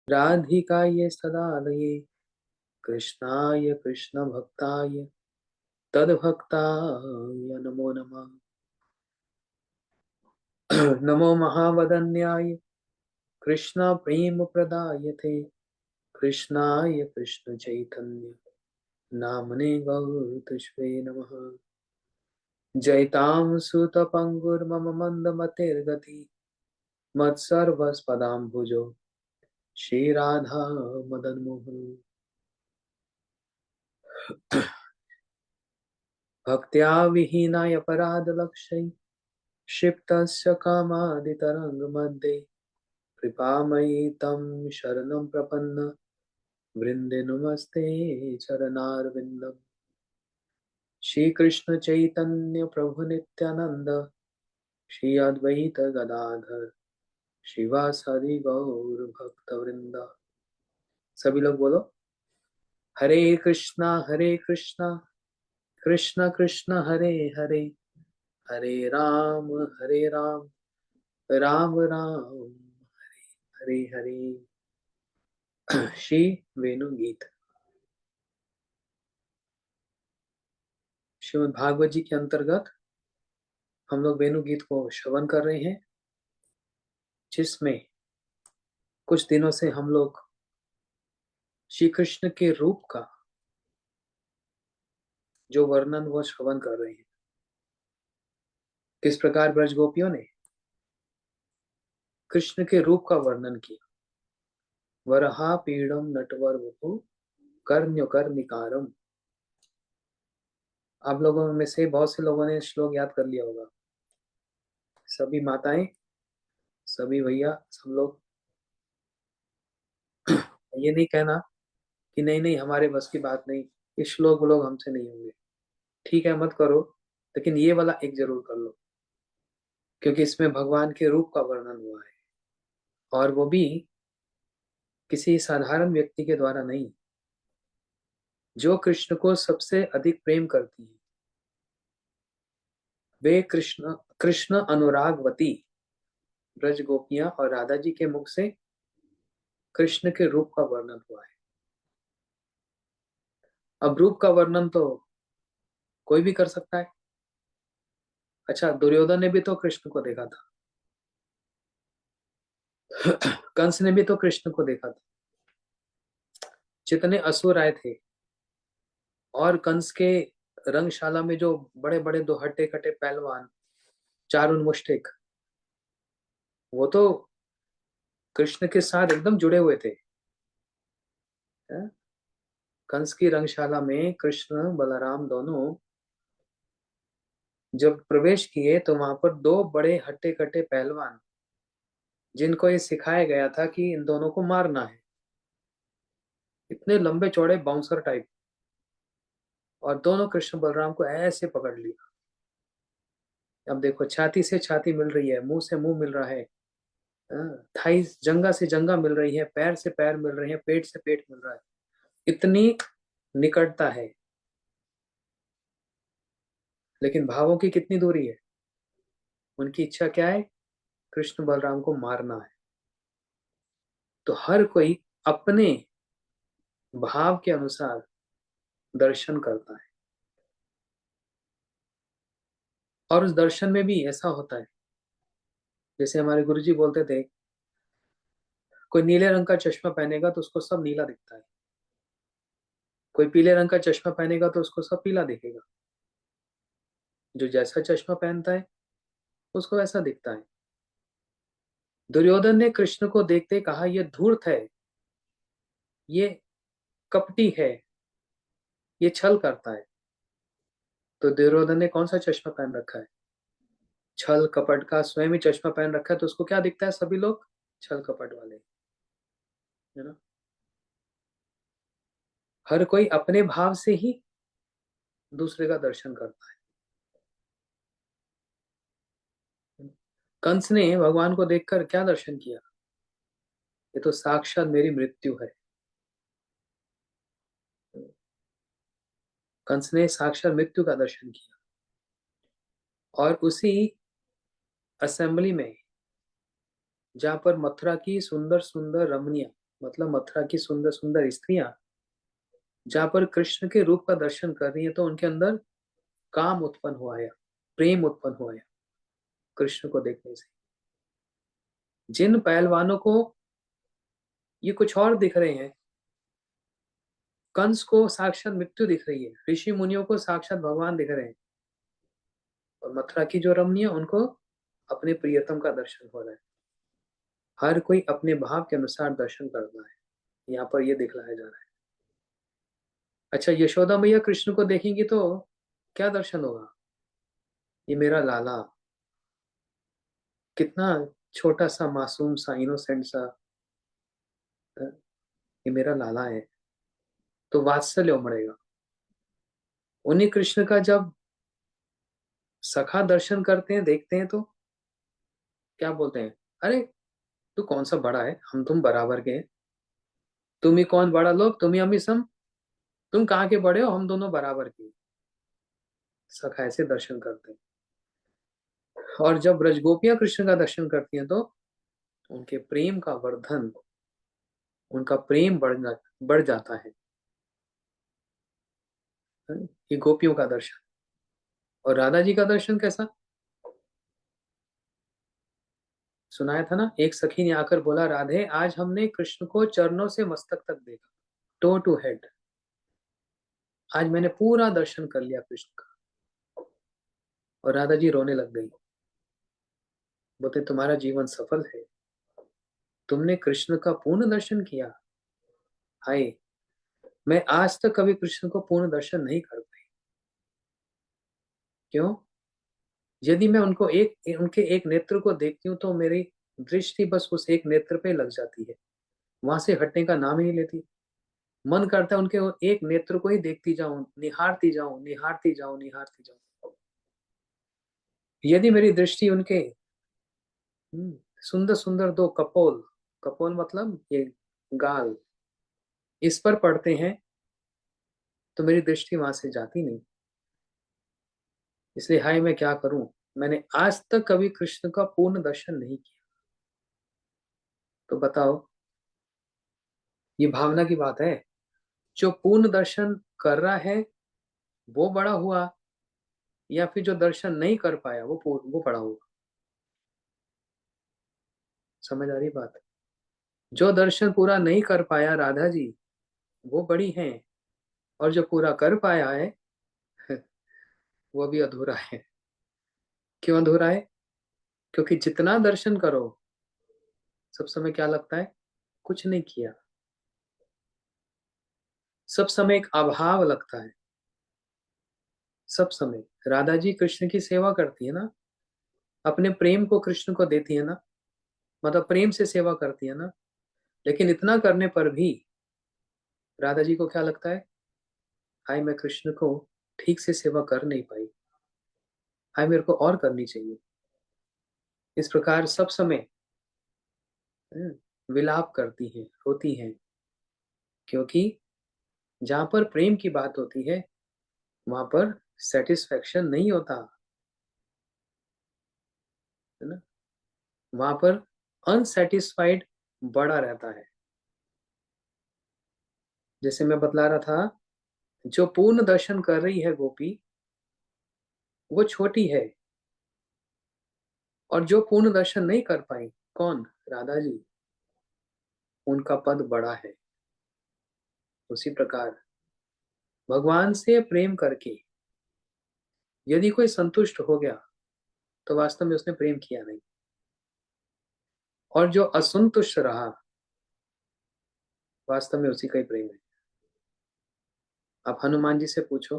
राधिकायै सदालये कृष्णाय कृष्ण भक्ताय तद्भक्ताय नमो नमः। नमो महावदन्याय कृष्ण प्रेम प्रदायते कृष्णाय कृष्ण चैतन्य नामने गौतस्वे नमः। जयतां सुत पंगुर्मम मंद मतिर्गति मत्सर्वस्पदाम्बुजो श्री राधा मदन मोहन। भक्त्या विहीनाय अपराध लक्ष्य क्षिप्तस्य कामादितरंग मध्ये कृपामयी तं शरणं प्रपन्न वृन्दे नमस्ते चरणारविन्दम्। श्री कृष्ण चैतन्य प्रभु नित्यानंद श्री अद्वैत गदाधर शिवासादि गौर भक्त वृंदा। सभी लोग बोलो हरे कृष्णा कृष्ण कृष्ण हरे हरे हरे राम राम राम हरे हरे। श्री वेणु गीत श्रीमद् भागवत जी के अंतर्गत हम लोग वेणु गीत को श्रवण कर रहे हैं, जिसमें कुछ दिनों से हम लोग श्री कृष्ण के रूप का जो वर्णन वो श्रवण कर रहे हैं। किस प्रकार ब्रज गोपियों ने कृष्ण के रूप का वर्णन किया। वरहा पीड़म नटवर वपु कर्ण्य कर्णिकारम। आप लोगों में से बहुत से लोगों ने श्लोक याद कर लिया होगा। सभी माताएं, सभी भैया, सब लोग ये नहीं कहना कि नहीं नहीं हमारे बस की बात नहीं, ये श्लोक लोग हमसे नहीं होंगे। ठीक है, मत करो, लेकिन ये वाला एक जरूर कर लो, क्योंकि इसमें भगवान के रूप का वर्णन हुआ है, और वो भी किसी साधारण व्यक्ति के द्वारा नहीं, जो कृष्ण को सबसे अधिक प्रेम करती है। वे कृष्ण कृष्ण अनुरागवती ब्रज गोपियां और राधा जी के मुख से कृष्ण के रूप का वर्णन हुआ है। अब रूप का वर्णन तो कोई भी कर सकता है। अच्छा, दुर्योधन ने भी तो कृष्ण को देखा था। कंस ने भी तो कृष्ण को देखा था। जितने असुर आए थे, और कंस के रंगशाला में जो बड़े बड़े दो हट्टे कट्टे पहलवान, चारुन मुष्टिक, वो तो कृष्ण के साथ एकदम जुड़े हुए थे। कंस की रंगशाला में कृष्ण बलराम दोनों जब प्रवेश किए तो वहां पर दो बड़े हट्टे कट्टे पहलवान, जिनको ये सिखाया गया था कि इन दोनों को मारना है, इतने लंबे चौड़े बाउंसर टाइप, और दोनों कृष्ण बलराम को ऐसे पकड़ लिया। अब देखो, छाती से छाती मिल रही है, मुंह से मुंह मिल रहा है, थाई जंगा से जंगा मिल रही है, पैर से पैर मिल रहे हैं, पेट से पेट मिल रहा है, इतनी निकटता है। लेकिन भावों की कितनी दूरी है। उनकी इच्छा क्या है? कृष्ण बलराम को मारना है। तो हर कोई अपने भाव के अनुसार दर्शन करता है, और उस दर्शन में भी ऐसा होता है, जैसे हमारे गुरुजी बोलते थे, कोई नीले रंग का चश्मा पहनेगा तो उसको सब नीला दिखता है, कोई पीले रंग का चश्मा पहनेगा तो उसको सब पीला दिखेगा। जो जैसा चश्मा पहनता है उसको वैसा दिखता है। दुर्योधन ने कृष्ण को देखते कहा, यह धूर्त है, ये कपटी है, ये छल करता है। तो दुर्योधन ने कौन सा चश्मा पहन रखा है? छल कपट का। स्वयं ही चश्मा पहन रखा है, तो उसको क्या दिखता है? सभी लोग छल कपट वाले, है ना। हर कोई अपने भाव से ही दूसरे का दर्शन करता है। कंस ने भगवान को देखकर क्या दर्शन किया? ये तो साक्षात मेरी मृत्यु है। कंस ने साक्षात मृत्यु का दर्शन किया। और उसी असेंबली में, जहां पर मथुरा की सुंदर सुंदर रमणियां मतलब मथुरा की सुंदर सुंदर स्त्रियां जहां पर कृष्ण के रूप का दर्शन कर रही है, तो उनके अंदर काम उत्पन्न हुआ है, प्रेम उत्पन्न हुआ है कृष्ण को देखने से। जिन पहलवानों को ये कुछ और दिख रहे हैं, कंस को साक्षात मृत्यु दिख रही है, ऋषि मुनियों को साक्षात भगवान दिख रहे हैं, और मथुरा की जो रमणीय उनको अपने प्रियतम का दर्शन हो रहा है। हर कोई अपने भाव के अनुसार दर्शन कर रहा है, यहाँ पर ये दिखलाया जा रहा है। अच्छा, यशोदा मैया कृष्ण को देखेंगी तो क्या दर्शन होगा? ये मेरा लाला, कितना छोटा सा मासूम सा इनोसेंट सा, ये मेरा लाला है। तो वात्सल्य उमड़ेगा। उन्हीं कृष्ण का जब सखा दर्शन करते हैं, देखते हैं, तो क्या बोलते हैं? अरे, तू कौन सा बड़ा है, हम तुम बराबर के हैं। तुम ही कौन बड़ा लोग, तुम ही हम ही सम, तुम कहाँ के बड़े हो, हम दोनों बराबर के हैं। सखा ऐसे दर्शन करते हैं। और जब ब्रजगोपियां कृष्ण का दर्शन करती हैं, तो उनके प्रेम का वर्धन, उनका प्रेम बढ़ जाता है। ये गोपियों का दर्शन। और राधा जी का दर्शन कैसा? सुनाया था ना, एक सखी ने आकर बोला, राधे आज हमने कृष्ण को चरणों से मस्तक तक देखा, टो टू हेड। आज मैंने पूरा दर्शन कर लिया कृष्ण का। और राधा जी रोने लग गई, बोलते तुम्हारा जीवन सफल है, तुमने कृष्ण का पूर्ण दर्शन किया। हाय, मैं आज तक कभी कृष्ण को पूर्ण दर्शन नहीं कर पाई। क्यों? यदि मैं उनके एक नेत्र को देखती हूँ, तो मेरी दृष्टि बस उस एक नेत्र पे लग जाती है, वहां से हटने का नाम ही नहीं लेती। मन करता है उनके वो एक नेत्र को ही देखती जाऊं, निहारती जाऊं, निहारती जाऊं, निहारती जाऊं। यदि मेरी दृष्टि उनके सुंदर सुंदर दो कपोल, कपोल मतलब ये गाल, इस पर पड़ते हैं, तो मेरी दृष्टि वहां से जाती नहीं। इसलिए हाय, मैं क्या करूं, मैंने आज तक कभी कृष्ण का पूर्ण दर्शन नहीं किया। तो बताओ, ये भावना की बात है। जो पूर्ण दर्शन कर रहा है वो बड़ा हुआ, या फिर जो दर्शन नहीं कर पाया वो बड़ा हुआ? समझ आ रही बात? जो दर्शन पूरा नहीं कर पाया राधा जी, वो बड़ी हैं, और जो पूरा कर पाया है वो भी अधूरा है। क्यों अधूरा है? क्योंकि जितना दर्शन करो, सब समय क्या लगता है? कुछ नहीं किया। सब समय एक अभाव लगता है। सब समय राधा जी कृष्ण की सेवा करती है ना, अपने प्रेम को कृष्ण को देती है ना, मतलब प्रेम से सेवा करती है ना, लेकिन इतना करने पर भी राधा जी को क्या लगता है? हाय, मैं कृष्ण को ठीक से सेवा कर नहीं पाई, हाय मेरे को और करनी चाहिए। इस प्रकार सब समय विलाप करती हैं, रोती हैं, क्योंकि जहां पर प्रेम की बात होती है, वहां पर सेटिस्फेक्शन नहीं होता है ना, वहां पर अनसेटिस्फाइड बड़ा रहता है। जैसे मैं बतला रहा था, जो पूर्ण दर्शन कर रही है गोपी, वो छोटी है, और जो पूर्ण दर्शन नहीं कर पाई, कौन? राधा जी, उनका पद बड़ा है। उसी प्रकार भगवान से प्रेम करके यदि कोई संतुष्ट हो गया, तो वास्तव में उसने प्रेम किया नहीं। और जो असंतुष्ट रहा, वास्तव में उसी का ही प्रेम है। आप हनुमान जी से पूछो,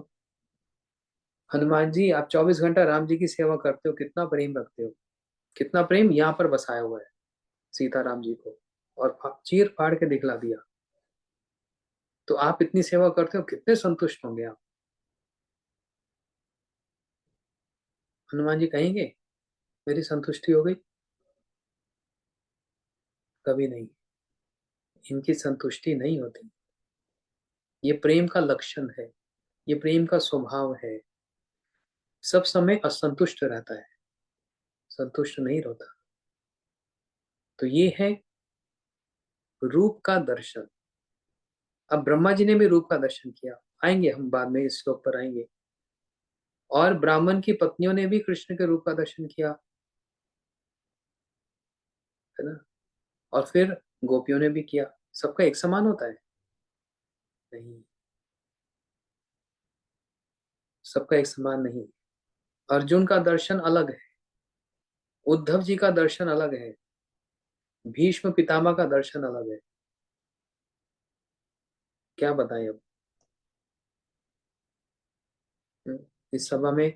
हनुमान जी आप 24 घंटा राम जी की सेवा करते हो, कितना प्रेम रखते हो? कितना प्रेम यहाँ पर बसाया हुआ है सीताराम जी को, और चीर फाड़ के दिखला दिया। तो आप इतनी सेवा करते हो, कितने संतुष्ट होंगे आप? हनुमान जी कहेंगे मेरी संतुष्टि हो गई? कभी नहीं। इनकी संतुष्टि नहीं होती। ये प्रेम का लक्षण है, ये प्रेम का स्वभाव है। सब समय असंतुष्ट रहता है, संतुष्ट नहीं रहता। तो ये है रूप का दर्शन। अब ब्रह्मा जी ने भी रूप का दर्शन किया, आएंगे हम बाद में, इस श्लोक पर आएंगे। और ब्राह्मण की पत्नियों ने भी कृष्ण के रूप का दर्शन किया, है ना। और फिर गोपियों ने भी किया। सबका एक समान होता है? नहीं, सबका एक समान नहीं। अर्जुन का दर्शन अलग है, उद्धव जी का दर्शन अलग है, भीष्म पितामह का दर्शन अलग है। क्या बताएं अब। हम्म, इस सभा में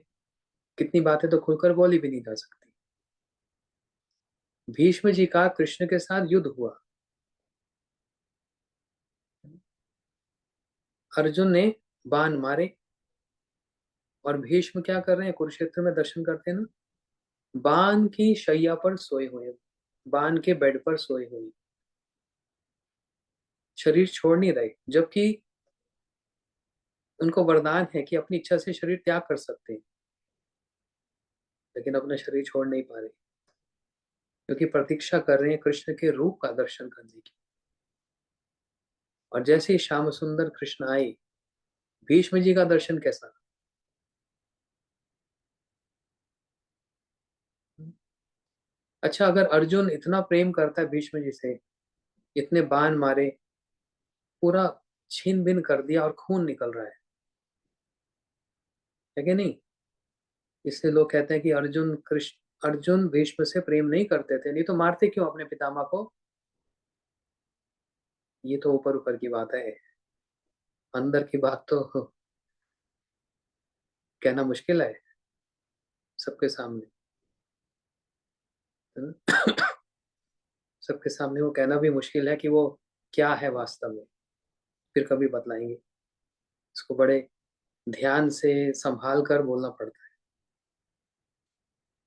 कितनी बातें तो खुलकर बोली भी नहीं जा सकती। भीष्म जी का कृष्ण के साथ युद्ध हुआ, अर्जुन ने बाण मारे, और भीष्म क्या कर रहे हैं, कुरुक्षेत्र में दर्शन करते हैं ना, बाण की शैया पर सोए हुए, बाण के बेड पर सोए हुए, शरीर छोड़ नहीं रहे, जबकि उनको वरदान है कि अपनी इच्छा से शरीर त्याग कर सकते हैं, लेकिन अपना शरीर छोड़ नहीं पा रहे, क्योंकि प्रतीक्षा कर रहे हैं कृष्ण के रूप का दर्शन करने की। और जैसे ही श्याम सुंदर कृष्ण आए, भीष्म जी का दर्शन कैसा। अच्छा, अगर अर्जुन इतना प्रेम करता है भीष्म जी से, इतने बाण मारे, पूरा छीन भिन कर दिया और खून निकल रहा है कि नहीं। इसलिए लोग कहते हैं कि अर्जुन भीष्म से प्रेम नहीं करते थे, नहीं तो मारते क्यों अपने पितामह को। ये तो ऊपर ऊपर की बात है, अंदर की बात तो कहना मुश्किल है सबके सामने, है ना? सबके सामने वो कहना भी मुश्किल है कि वो क्या है वास्तव में। फिर कभी बतलाएंगे, इसको बड़े ध्यान से संभाल कर बोलना पड़ता है,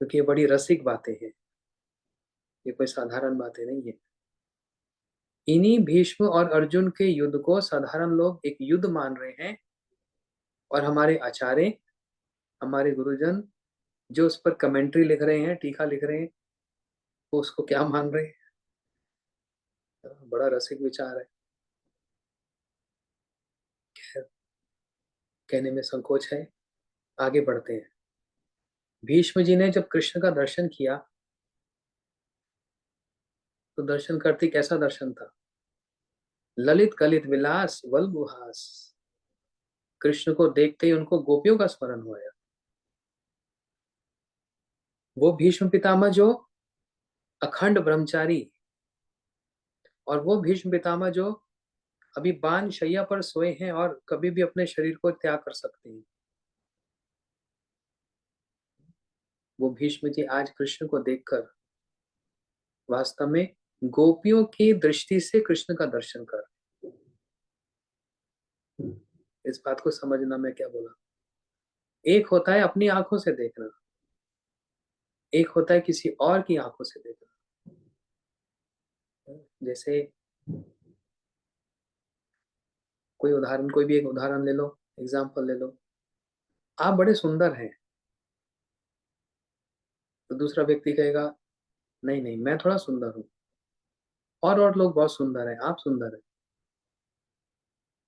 क्योंकि ये बड़ी रसिक बातें हैं, ये कोई साधारण बातें नहीं है। इन्हीं भीष्म और अर्जुन के युद्ध को साधारण लोग एक युद्ध मान रहे हैं, और हमारे आचार्य, हमारे गुरुजन जो उस पर कमेंट्री लिख रहे हैं, टीका लिख रहे हैं, वो उसको क्या मान रहे हैं। बड़ा रसिक विचार है। खैर, कहने में संकोच है, आगे बढ़ते हैं। भीष्म जी ने जब कृष्ण का दर्शन किया, तो दर्शन करते कैसा दर्शन था, ललित कलित विलास वल्गुहास। कृष्ण को देखते ही उनको गोपियों का स्मरण हुआ। वो भीष्म पितामह जो अखंड ब्रह्मचारी, और वो भीष्म पितामह जो अभी बाण शैया पर सोए हैं और कभी भी अपने शरीर को त्याग कर सकते हैं, वो भीष्म जी आज कृष्ण को देखकर वास्तव में गोपियों की दृष्टि से कृष्ण का दर्शन कर। इस बात को समझना, मैं क्या बोला। एक होता है अपनी आंखों से देखना, एक होता है किसी और की आंखों से देखना। जैसे कोई उदाहरण, कोई भी एक उदाहरण ले लो, एग्जाम्पल ले लो। आप बड़े सुंदर हैं, तो दूसरा व्यक्ति कहेगा नहीं नहीं, मैं थोड़ा सुंदर हूँ, और लोग बहुत सुंदर हैं, आप सुंदर हैं।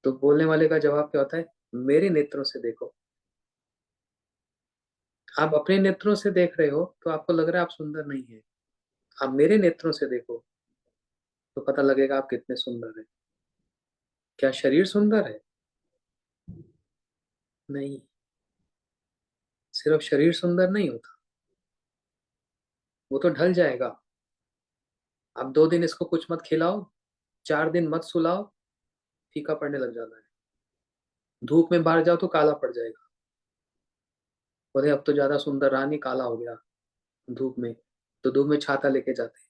तो बोलने वाले का जवाब क्या होता है, मेरे नेत्रों से देखो। आप अपने नेत्रों से देख रहे हो तो आपको लग रहा है आप सुंदर नहीं है। आप मेरे नेत्रों से देखो, तो पता लगेगा आप कितने सुंदर हैं। क्या शरीर सुंदर है? नहीं, सिर्फ शरीर सुंदर नहीं होता, वो तो ढल जाएगा। आप 2 दिन इसको कुछ मत खिलाओ, 4 दिन मत सुलाओ, फीका पड़ने लग जाता है। धूप में बाहर जाओ तो काला पड़ जाएगा, बोले अब तो ज्यादा सुंदर रहा नहीं, काला हो गया धूप में। तो धूप में छाता लेके जाते हैं।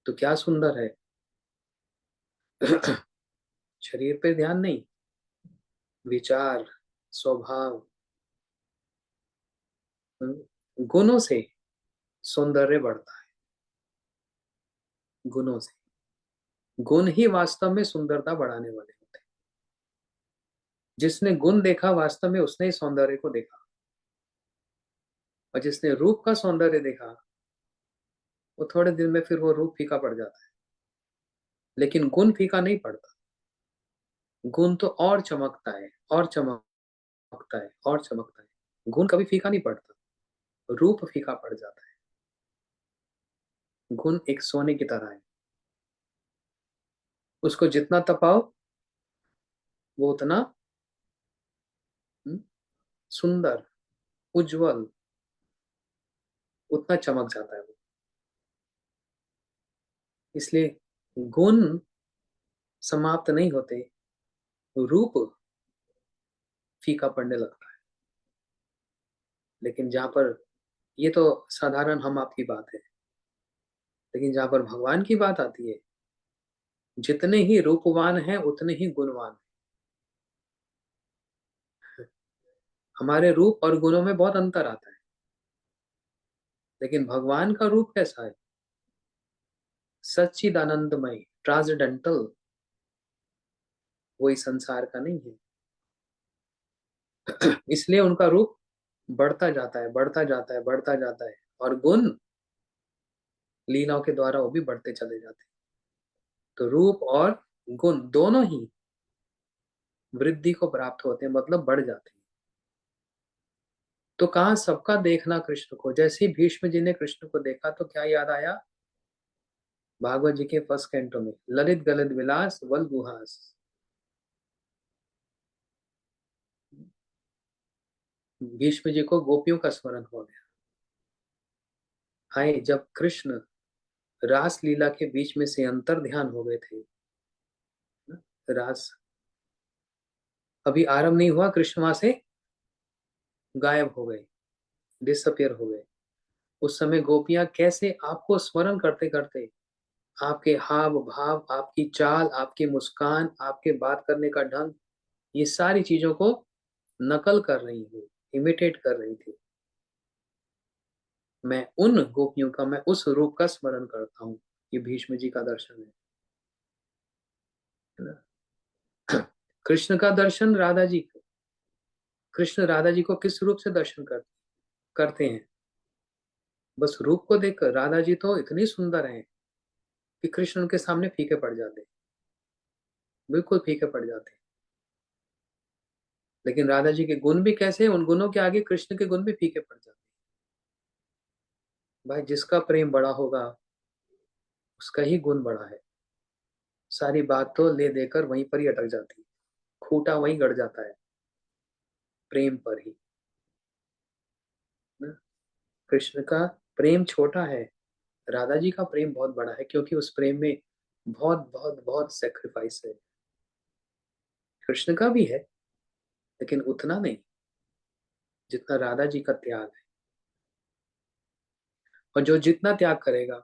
तो क्या सुंदर है? शरीर पे ध्यान नहीं, विचार, स्वभाव, गुणों से सौंदर्य बढ़ता है। गुणों से, गुण ही वास्तव में सुंदरता बढ़ाने वाले होते हैं। जिसने गुण देखा वास्तव में उसने ही सौंदर्य को देखा। और जिसने रूप का सौंदर्य देखा वो थोड़े दिन में फिर वो रूप फीका पड़ जाता है, लेकिन गुण फीका नहीं पड़ता। गुण तो और चमकता है और चमकता है और चमकता है। गुण कभी फीका नहीं पड़ता, रूप फीका पड़ जाता है। गुण एक सोने की तरह है, उसको जितना तपाओ वो उतना हम्म, सुंदर, उज्जवल, उतना चमक जाता है वो। इसलिए गुण समाप्त नहीं होते, रूप फीका पड़ने लगता है। लेकिन जहां पर, ये तो साधारण हम आपकी बात है, लेकिन जहां पर भगवान की बात आती है, जितने ही रूपवान हैं उतने ही गुणवान हैं। हमारे रूप और गुणों में बहुत अंतर आता है, लेकिन भगवान का रूप कैसा है? सच्चिदानंदमय, ट्रांसडेंटल, वही संसार का नहीं है। इसलिए उनका रूप बढ़ता जाता है, बढ़ता जाता है, बढ़ता जाता है, और गुण लीलाओं के द्वारा वो भी बढ़ते चले जाते हैं। तो रूप और गुण दोनों ही वृद्धि को प्राप्त होते हैं, मतलब बढ़ जाते हैं। तो कहा सबका देखना कृष्ण को, जैसे ही भीष्म जी ने कृष्ण को देखा तो क्या याद आया? भागवत जी के फर्स्ट कैंटो में, ललित गलित विलास वल गुहास। भीष्म जी को गोपियों का स्मरण हो गया। हाय, जब कृष्ण रास लीला के बीच में से अंतर ध्यान हो गए थे ना, रास अभी आरंभ नहीं हुआ, कृष्ण वहां से गायब हो गए, डिसअपियर हो गए। उस समय गोपियां कैसे आपको स्मरण करते करते, आपके हाव भाव, आपकी चाल, आपकी मुस्कान, आपके बात करने का ढंग, ये सारी चीजों को नकल कर रही थी, इमिटेट कर रही थी। मैं उन गोपियों का, मैं उस रूप का स्मरण करता हूँ। ये भीष्म जी का दर्शन है ना। कृष्ण का दर्शन राधा जी को, कृष्ण राधा जी को किस रूप से दर्शन करते हैं? बस रूप को देखकर राधा जी तो इतनी सुंदर हैं कि कृष्ण उनके सामने फीके पड़ जाते, बिल्कुल फीके पड़ जाते। लेकिन राधा जी के गुण भी कैसे, उन गुणों के आगे कृष्ण के गुण भी फीके पड़ जाते। भाई, जिसका प्रेम बड़ा होगा उसका ही गुण बड़ा है। सारी बात तो ले देकर वहीं पर ही अटक जाती है, खूंटा वहीं गड़ जाता है, प्रेम पर ही ना। कृष्ण का प्रेम छोटा है, राधा जी का प्रेम बहुत बड़ा है, क्योंकि उस प्रेम में बहुत बहुत बहुत सेक्रीफाइस है। कृष्ण का भी है, लेकिन उतना नहीं जितना राधा जी का त्याग है। और जो जितना त्याग करेगा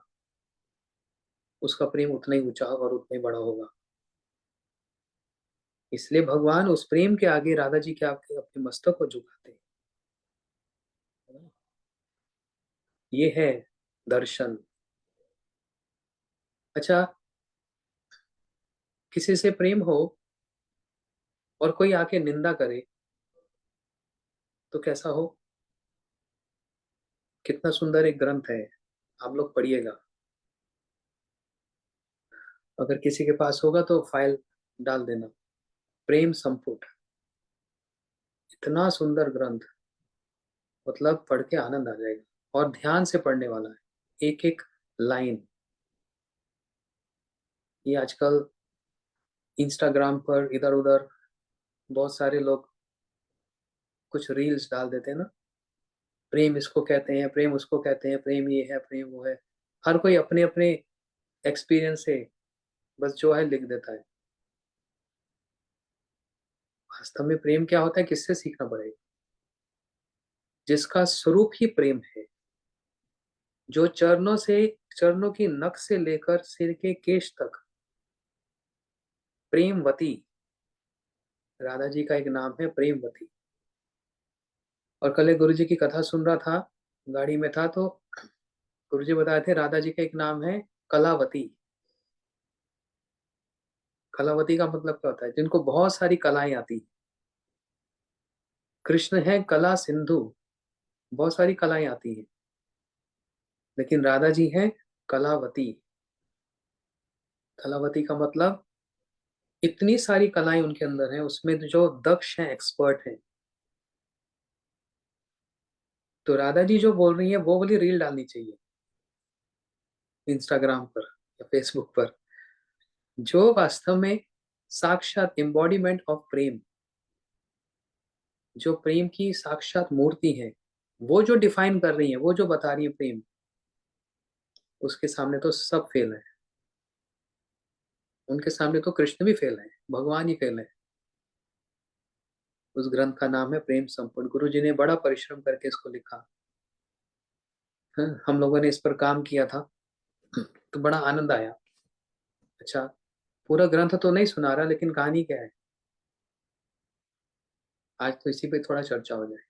उसका प्रेम उतना ही ऊंचा और उतना ही बड़ा होगा। इसलिए भगवान उस प्रेम के आगे राधा जी के आगे अपने मस्तक को झुकाते हैं। ये है दर्शन। अच्छा, किसी से प्रेम हो और कोई आके निंदा करे तो कैसा हो? कितना सुंदर एक ग्रंथ है, आप लोग पढ़िएगा। अगर किसी के पास होगा तो फाइल डाल देना, प्रेम संपुट। इतना सुंदर ग्रंथ, मतलब पढ़ के आनंद आ जाएगा, और ध्यान से पढ़ने वाला है, एक एक लाइन। ये आजकल इंस्टाग्राम पर इधर उधर बहुत सारे लोग कुछ रील्स डाल देते हैं ना, प्रेम इसको कहते हैं, प्रेम उसको कहते हैं, प्रेम ये है, प्रेम वो है। हर कोई अपने अपने एक्सपीरियंस से बस जो है लिख देता है। वास्तव में प्रेम क्या होता है, किससे सीखना पड़ेगा? जिसका स्वरूप ही प्रेम है, जो चरणों से, चरणों की नख से लेकर सिर के केश तक प्रेमवती, राधा जी का एक नाम है प्रेमवती। और कल एक गुरु जी की कथा सुन रहा था, गाड़ी में था, तो गुरु जी बताए थे राधा जी का एक नाम है कलावती। कलावती का मतलब क्या होता है? जिनको बहुत सारी कलाएं आती। कृष्ण है कला सिंधु, बहुत सारी कलाएं आती हैं, लेकिन राधा जी हैं कलावती। कलावती का मतलब इतनी सारी कलाएं उनके अंदर हैं, उसमें जो दक्ष हैं, एक्सपर्ट हैं। तो राधा जी जो बोल रही है वो वाली रील डालनी चाहिए इंस्टाग्राम पर या फेसबुक पर, जो वास्तव में साक्षात एम्बॉडीमेंट ऑफ प्रेम, जो प्रेम की साक्षात मूर्ति है, वो जो डिफाइन कर रही है, वो जो बता रही है प्रेम, उसके सामने तो सब फेल है। उनके सामने तो कृष्ण भी फेल है, भगवान ही फेल है। उस ग्रंथ का नाम है प्रेम संपूर्ण। गुरु जी ने बड़ा परिश्रम करके इसको लिखा। हाँ, हम लोगों ने इस पर काम किया था, तो बड़ा आनंद आया। अच्छा, पूरा ग्रंथ तो नहीं सुना रहा, लेकिन कहानी क्या है, आज तो इसी पे थोड़ा चर्चा हो जाए।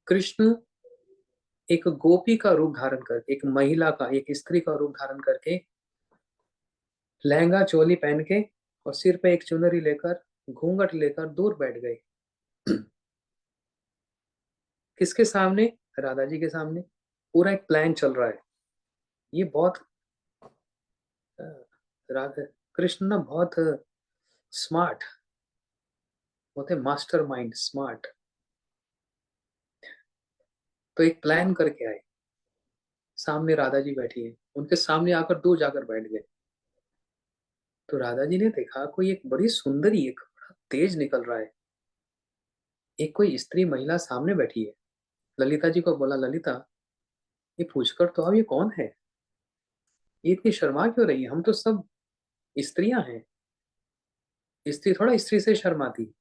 कृष्ण एक गोपी का रूप धारण कर, एक महिला का, एक स्त्री का रूप धारण करके, लहंगा चोली पहन के और सिर पे एक चुनरी लेकर, घूंघट लेकर दूर बैठ गए। किसके सामने? राधा जी के सामने। पूरा एक प्लान चल रहा है। ये बहुत अ, राधा कृष्ण ना बहुत स्मार्ट होते, मास्टर माइंड स्मार्ट। तो एक प्लान करके आए। सामने राधा जी बैठी है, उनके सामने आकर दूर जाकर बैठ गए। तो राधा जी ने देखा कोई एक बड़ी सुंदरी, एक बड़ा तेज निकल रहा है, एक कोई स्त्री महिला सामने बैठी है। ललिता जी को बोला, ललिता ये पूछकर तो अब ये कौन है, ये इतनी शर्मा क्यों रही है, हम तो सब स्त्रियां हैं, स्त्री थोड़ा स्त्री से शर्माती,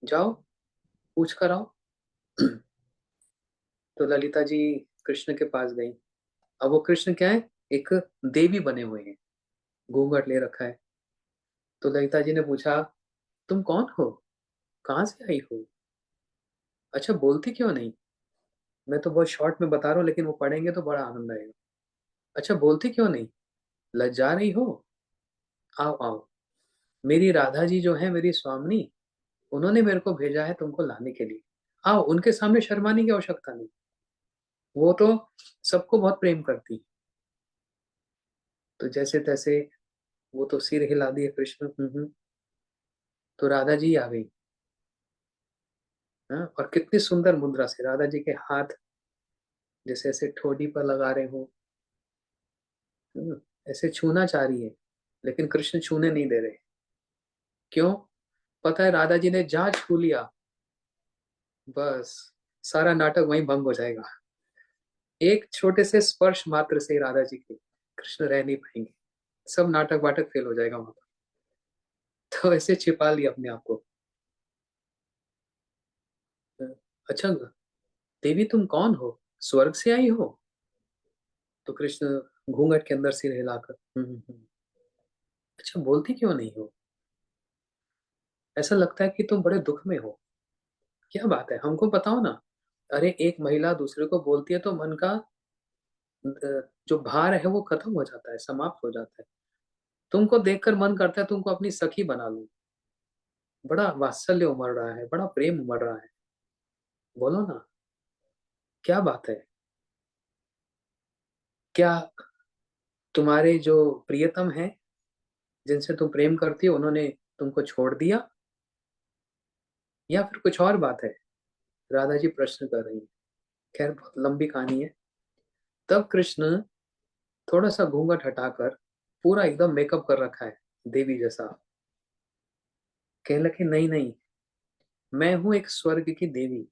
जाओ पूछ कर आओ। तो ललिता जी कृष्ण के पास गई। अब वो कृष्ण क्या है, एक देवी बने हुए हैं, घूंघट ले रखा है। तो ललिता जी ने पूछा, तुम कौन हो, कहाँ से आई हो, अच्छा बोलती क्यों नहीं? मैं तो बहुत शॉर्ट में बता रहा हूँ, लेकिन वो पढ़ेंगे तो बड़ा आनंद आएगा। अच्छा बोलती क्यों नहीं, लज्जा रही हो? आओ आओ, मेरी राधा जी जो है, मेरी स्वामिनी, उन्होंने मेरे को भेजा है तुमको लाने के लिए। आओ, उनके सामने शर्माने की आवश्यकता नहीं, वो तो सबको बहुत प्रेम करती। तो जैसे तैसे वो तो सिर हिला दिए कृष्ण। तो राधा जी आ गई। हाँ, और कितनी सुंदर मुद्रा से राधा जी के हाथ जैसे ऐसे ठोड़ी पर लगा रहे हो। हम्म, ऐसे छूना चाह रही है, लेकिन कृष्ण छूने नहीं दे रहे। क्यों? पता है राधा जी ने जहां छू लिया, बस सारा नाटक वहीं भंग हो जाएगा। एक छोटे से स्पर्श मात्र से राधा जी के कृष्ण रह नहीं पाएंगे, सब नाटक वाटक फेल हो जाएगा वहां पर। तो ऐसे छिपा लिया अपने आप को। अच्छा देवी तुम कौन हो, स्वर्ग से आई हो? तो कृष्ण घूंघट के अंदर सिर हिलाकर, अच्छा बोलती क्यों नहीं हो, ऐसा लगता है कि तुम बड़े दुख में हो, क्या बात है हमको बताओ ना। अरे एक महिला दूसरे को बोलती है तो मन का जो भार है वो खत्म हो जाता है, समाप्त हो जाता है। तुमको देखकर मन करता है तुमको अपनी सखी बना लूं। बड़ा वात्सल्य उमड़ रहा है, बड़ा प्रेम उमड़ रहा है, बोलो ना, क्या बात है? क्या तुम्हारे जो प्रियतम है, जिनसे तुम प्रेम करती हो, उन्होंने तुमको छोड़ दिया, या फिर कुछ और बात है? राधा जी प्रश्न कर रही है। खैर बहुत लंबी कहानी है। तब कृष्ण थोड़ा सा घूंघट हटाकर, पूरा एकदम मेकअप कर रखा है देवी जैसा, कहने लगे, नहीं नहीं, मैं हूं एक स्वर्ग की देवी।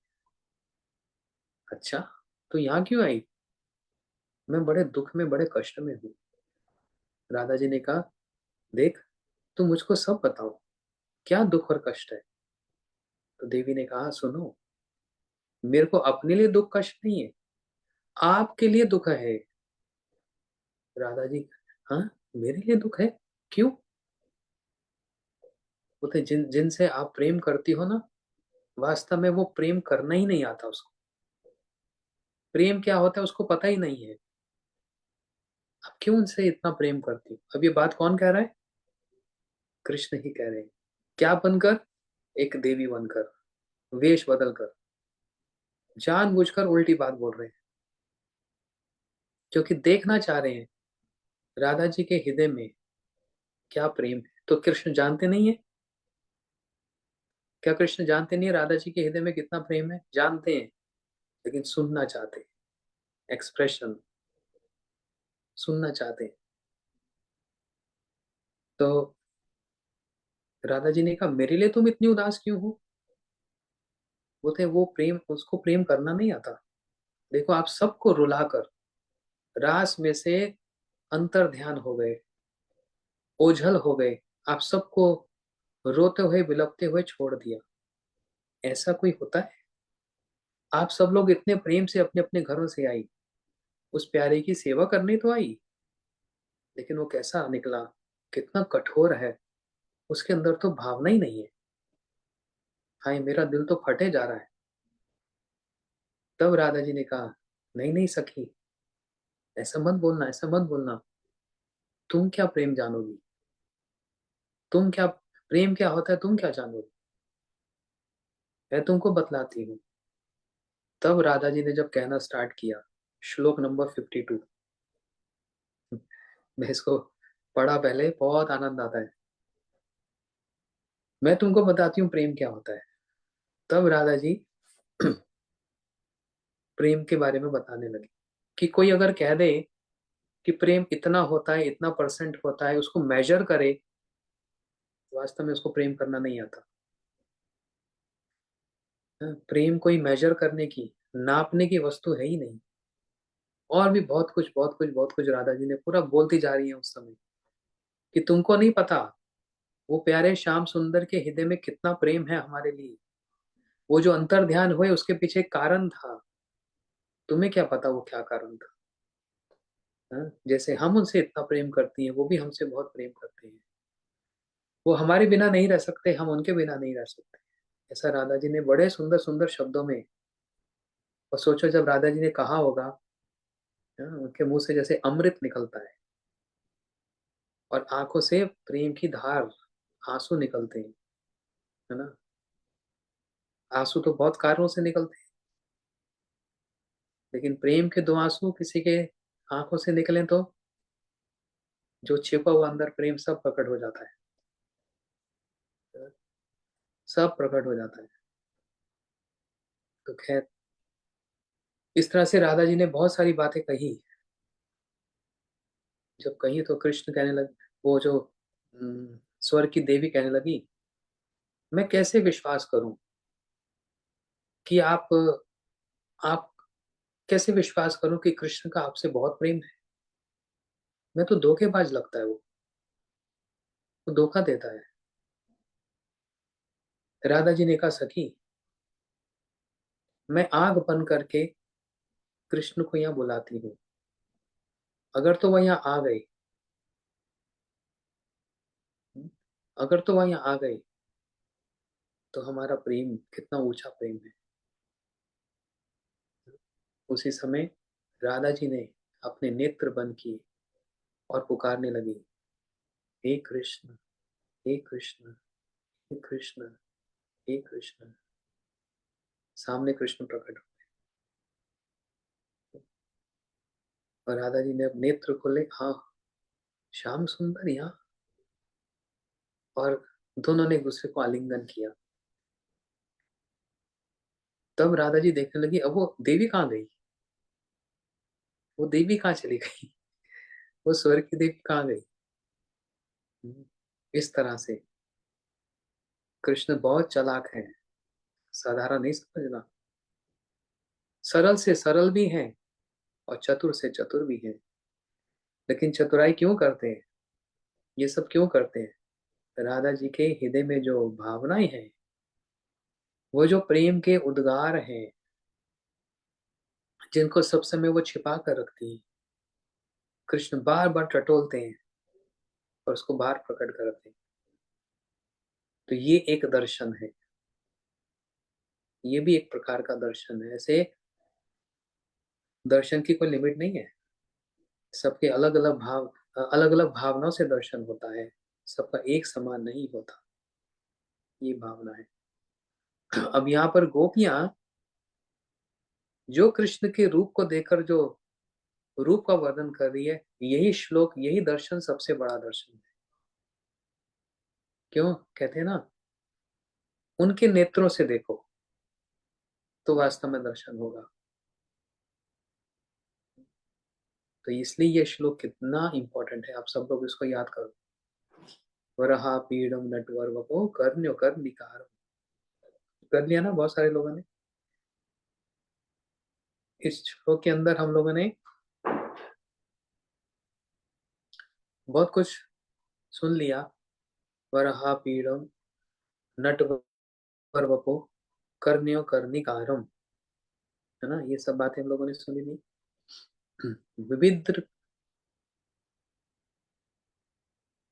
अच्छा, तो यहाँ क्यों आई? मैं बड़े दुख में, बड़े कष्ट में हूँ। राधा जी ने कहा, देख तुम मुझको सब बताओ, क्या दुख और कष्ट है? तो देवी ने कहा, सुनो, मेरे को अपने लिए दुख कष्ट नहीं है, आपके लिए दुख है। राधा जी, हाँ, मेरे लिए दुख है, क्यों? बोलते, जिन जिनसे आप प्रेम करती हो ना, वास्तव में वो प्रेम करना ही नहीं आता उसको। प्रेम क्या होता है उसको पता ही नहीं है। आप क्यों उनसे इतना प्रेम करती हो? अब ये बात कौन कह रहा है? कृष्ण ही कह रहे हैं। क्या बनकर? एक देवी बनकर, वेश बदलकर, जानबूझकर उल्टी बात बोल रहे हैं, क्योंकि देखना चाह रहे हैं राधा जी के हृदय में क्या प्रेम है। तो कृष्ण जानते नहीं है? क्या कृष्ण जानते नहीं है राधा जी के हृदय में कितना प्रेम है? जानते हैं, लेकिन सुनना चाहते हैं, एक्सप्रेशन सुनना चाहते हैं। तो राधा जी ने कहा, मेरे लिए तुम इतनी उदास क्यों हो? बोलते वो प्रेम, उसको प्रेम करना नहीं आता। देखो आप सबको रुलाकर रास में से अंतर ध्यान हो गए, ओझल हो गए, आप सबको रोते हुए बिलखते हुए छोड़ दिया। ऐसा कोई होता है? आप सब लोग इतने प्रेम से अपने अपने घरों से आई, उस प्यारे की सेवा करने तो आई, लेकिन वो कैसा निकला, कितना कठोर है, उसके अंदर तो भावना ही नहीं है। हाय मेरा दिल तो फटे जा रहा है। तब राधा जी ने कहा, नहीं नहीं सखी, ऐसा मत बोलना, ऐसा मत बोलना। तुम क्या प्रेम जानोगी? तुम क्या, प्रेम क्या होता है तुम क्या जानोगी? मैं तुमको बतलाती हूँ। तब राधा जी ने जब कहना स्टार्ट किया, श्लोक नंबर 52, मैं इसको पढ़ा पहले, बहुत आनंद आता है। मैं तुमको बताती हूँ प्रेम क्या होता है। तब राधा जी प्रेम के बारे में बताने लगी कि कोई अगर कह दे कि प्रेम इतना होता है, इतना परसेंट होता है, उसको मेजर करे, वास्तव में उसको प्रेम करना नहीं आता। हाँ, प्रेम कोई मेजर करने की, नापने की वस्तु है ही नहीं। और भी बहुत कुछ बहुत कुछ बहुत कुछ राधा जी ने पूरा बोलती जा रही है उस समय, कि तुमको नहीं पता वो प्यारे श्याम सुंदर के हृदय में कितना प्रेम है हमारे लिए। वो जो अंतर ध्यान हुए उसके पीछे एक कारण था। तुम्हें क्या पता वो क्या कारण था? हाँ? जैसे हम उनसे इतना प्रेम करती हैं, वो भी हमसे बहुत प्रेम करते हैं। वो हमारे बिना नहीं रह सकते, हम उनके बिना नहीं रह सकते। ऐसा राधा जी ने बड़े सुंदर सुंदर शब्दों में, और सोचो जब राधा जी ने कहा होगा, हाँ, उनके मुंह से जैसे अमृत निकलता है, और आंखों से प्रेम की धार, आंसू निकलते हैं, है ना। आंसू तो बहुत कारणों से निकलते हैं, लेकिन प्रेम के दो आंसू किसी के आंखों से निकले तो जो छिपा हुआ अंदर प्रेम सब प्रकट हो जाता है, सब प्रकट हो जाता है। तो खैर, इस तरह से राधा जी ने बहुत सारी बातें कही। जब कही तो कृष्ण कहने लगे, वो जो स्वर्ग की देवी कहने लगी, मैं कैसे विश्वास करूं कि आप कैसे विश्वास करूं कि कृष्ण का आपसे बहुत प्रेम है? मैं तो धोखेबाज लगता है वो धोखा देता है। राधा जी ने कहा, सखी, मैं आग बन करके कृष्ण को यहाँ बुलाती हूँ, अगर तो वह यहाँ आ गए, अगर तो वह यहाँ आ गए, तो हमारा प्रेम कितना ऊंचा प्रेम है। उसी समय राधा जी ने अपने नेत्र बंद किए और पुकारने लगी, हे कृष्ण, हे कृष्ण, हे कृष्ण, हे कृष्ण। सामने कृष्ण प्रकट हुए, और राधा जी ने अब नेत्र खोले, हाँ, श्याम सुंदर यहाँ। और दोनों ने एक दूसरे को आलिंगन किया। तब राधा जी देखने लगी, अब वो देवी कहाँ गई, वो देवी कहाँ चली गई, वो स्वर्ग की देवी कहाँ गई। इस तरह से कृष्ण बहुत चालाक है, साधारण नहीं समझना। सरल से सरल भी हैं, और चतुर से चतुर भी हैं। लेकिन चतुराई क्यों करते हैं, ये सब क्यों करते हैं? राधा जी के हृदय में जो भावनाएं हैं, वो जो प्रेम के उद्गार हैं, जिनको सब समय वो छिपा कर रखती हैं, कृष्ण बार बार टटोलते हैं और उसको बाहर प्रकट करते हैं। तो ये एक दर्शन है, ये भी एक प्रकार का दर्शन है। ऐसे दर्शन की कोई लिमिट नहीं है, सबके अलग अलग भाव, अलग अलग भावनाओं से दर्शन होता है, सबका एक समान नहीं होता। ये भावना है। अब यहाँ पर गोपियां जो कृष्ण के रूप को देखकर जो रूप का वर्णन कर रही है, यही श्लोक, यही दर्शन सबसे बड़ा दर्शन है। क्यों कहते हैं ना, उनके नेत्रों से देखो तो वास्तव में दर्शन होगा। तो इसलिए ये श्लोक कितना इंपॉर्टेंट है, आप सब लोग इसको याद करो। वरहा पीड़म नटवर वपो कर्ण्यो कर निकार, कर लिया ना बहुत सारे लोगों ने। इस श्लोक के अंदर हम लोगों ने बहुत कुछ सुन लिया। वरहा पीड़म नटवर वपो कर्ण्यो कर निकारम, है ना, ये सब बातें हम लोगों ने सुनी ली। विविध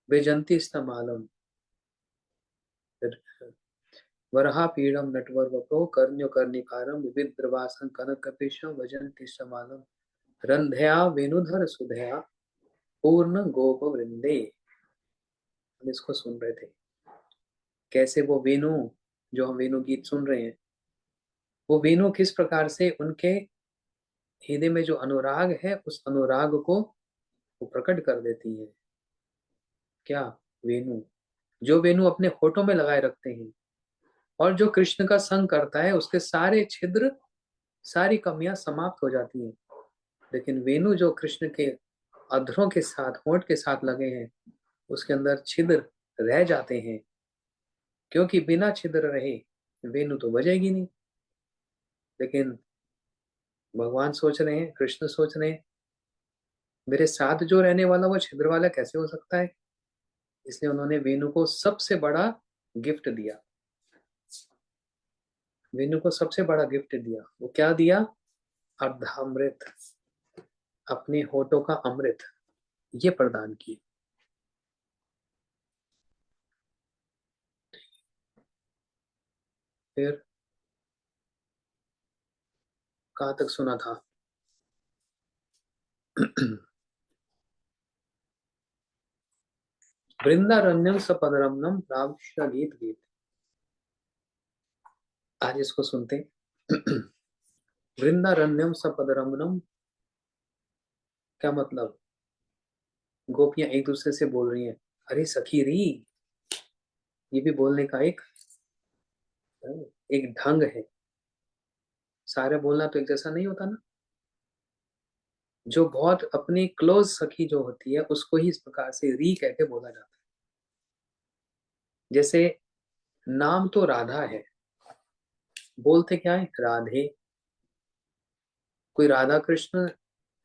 वेजंती स्तमालम, वरहा पीड़म नटवर वपो कर्ण्यो कर्णिकारम विविद्रवासं कनकपिशं भजन्ति समालम रंध्या वेणुधर सुधया पूर्ण गोप वृंदे। हम इसको सुन रहे थे, कैसे वो वेणु, जो हम वेणु गीत सुन रहे हैं, वो वेणु किस प्रकार से उनके हृदय में जो अनुराग है, उस अनुराग को वो प्रकट कर देती है। क्या? वेणु, जो वेणु अपने होठों में लगाए रखते हैं और जो कृष्ण का संग करता है, उसके सारे छिद्र, सारी कमियां समाप्त हो जाती हैं। लेकिन वेणु जो कृष्ण के अधरों के साथ, होंठ के साथ लगे हैं, उसके अंदर छिद्र रह जाते हैं, क्योंकि बिना छिद्र रहे वेणु तो बजेगी नहीं। लेकिन भगवान सोच रहे हैं, कृष्ण सोच रहे हैं, मेरे साथ जो रहने वाला वो छिद्र वाला कैसे हो सकता है। इसलिए उन्होंने वेणु को सबसे बड़ा गिफ्ट दिया। वेणु को सबसे बड़ा गिफ्ट दिया। वो क्या दिया? अर्धामृत, अपने होठों का अमृत ये प्रदान किए। फिर कहाँ तक सुना था? वृंदारण्यम सपदरम्नम रामकृष्ण गीत गीत। आज इसको सुनते हैं। वृंदारण्यम सपदरम्नम, क्या मतलब? गोपियां एक दूसरे से बोल रही हैं, अरे सखी री। ये भी बोलने का एक एक ढंग है। सारे बोलना तो एक जैसा नहीं होता ना। जो बहुत अपनी क्लोज सखी जो होती है, उसको ही इस प्रकार से री कह के बोला जाता है। जैसे नाम तो राधा है, बोलते क्या है? राधे। कोई राधा कृष्ण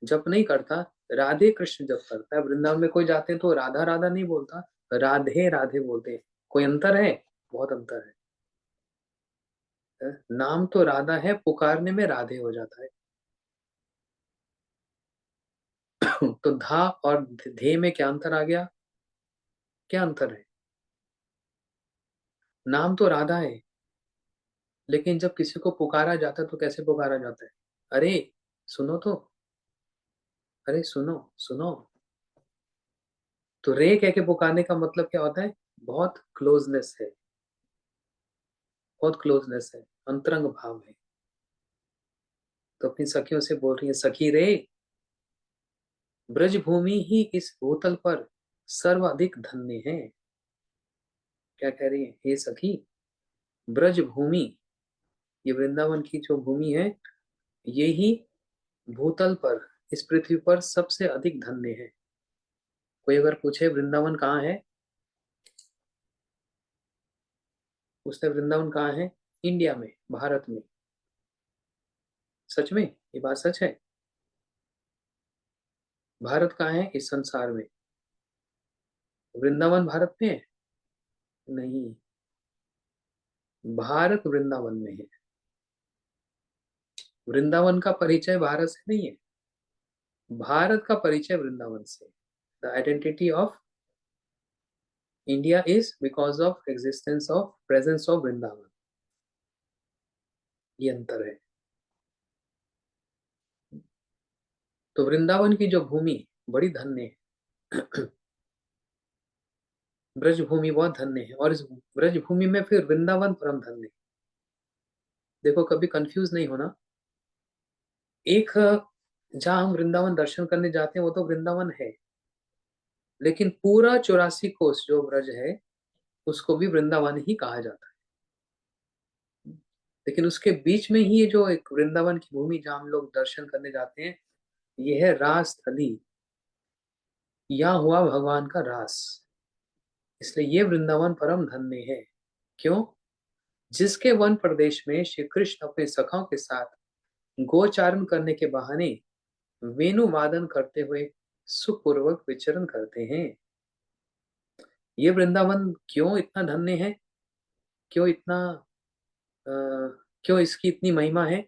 जप नहीं करता, राधे कृष्ण जप करता है। वृंदावन में कोई जाते हैं तो राधा राधा नहीं बोलता, राधे राधे बोलते हैं। कोई अंतर है? बहुत अंतर है। नाम तो राधा है, पुकारने में राधे हो जाता है। तो धा और धे में क्या अंतर आ गया? क्या अंतर है? नाम तो राधा है, लेकिन जब किसी को पुकारा जाता है तो कैसे पुकारा जाता है? अरे सुनो तो, अरे सुनो सुनो। तो रे कह के पुकारने का मतलब क्या होता है? बहुत क्लोजनेस है, बहुत क्लोजनेस है, अंतरंग भाव है। तो अपनी सखियों से बोल रही है, सखी रे, ब्रजभूमि ही इस भूतल पर सर्वाधिक धन्य है। क्या कह रही है? हे सखी, ब्रजभूमि, ये वृंदावन की जो भूमि है, ये ही भूतल पर, इस पृथ्वी पर सबसे अधिक धन्य है। कोई अगर पूछे वृंदावन कहाँ है, उसने वृंदावन कहाँ है? इंडिया में, भारत में। सच में ये बात सच है। भारत कहाँ है इस संसार में? वृंदावन भारत में है? नहीं, भारत वृंदावन में है। वृंदावन का परिचय भारत से नहीं है, भारत का परिचय वृंदावन से। The identity of India is because of existence of presence of Vrindavan. ये अंतर है। तो वृंदावन की जो भूमि बड़ी धन्य है। ब्रज भूमि बहुत धन्य है, और इस ब्रज भूमि में फिर वृंदावन परम धन्य है। देखो, कभी कंफ्यूज नहीं होना। एक जहाँ हम वृंदावन दर्शन करने जाते हैं वो तो वृंदावन है, लेकिन पूरा 84 कोस जो ब्रज है उसको भी वृंदावन ही कहा जाता है। लेकिन उसके बीच में ही ये जो एक वृंदावन की भूमि जहाँ हम लोग दर्शन करने जाते हैं, ये है रास स्थली। यहाँ हुआ भगवान का रास, इसलिए ये वृंदावन परम धन्य है। क्यों? जिसके वन प्रदेश में श्री कृष्ण अपने सखाओं के साथ गोचारण करने के बहाने वेणु वादन करते हुए सुखपूर्वक विचरण करते हैं। ये वृंदावन क्यों इतना धन्य है? क्यों इतना अ, क्यों इसकी इतनी महिमा है?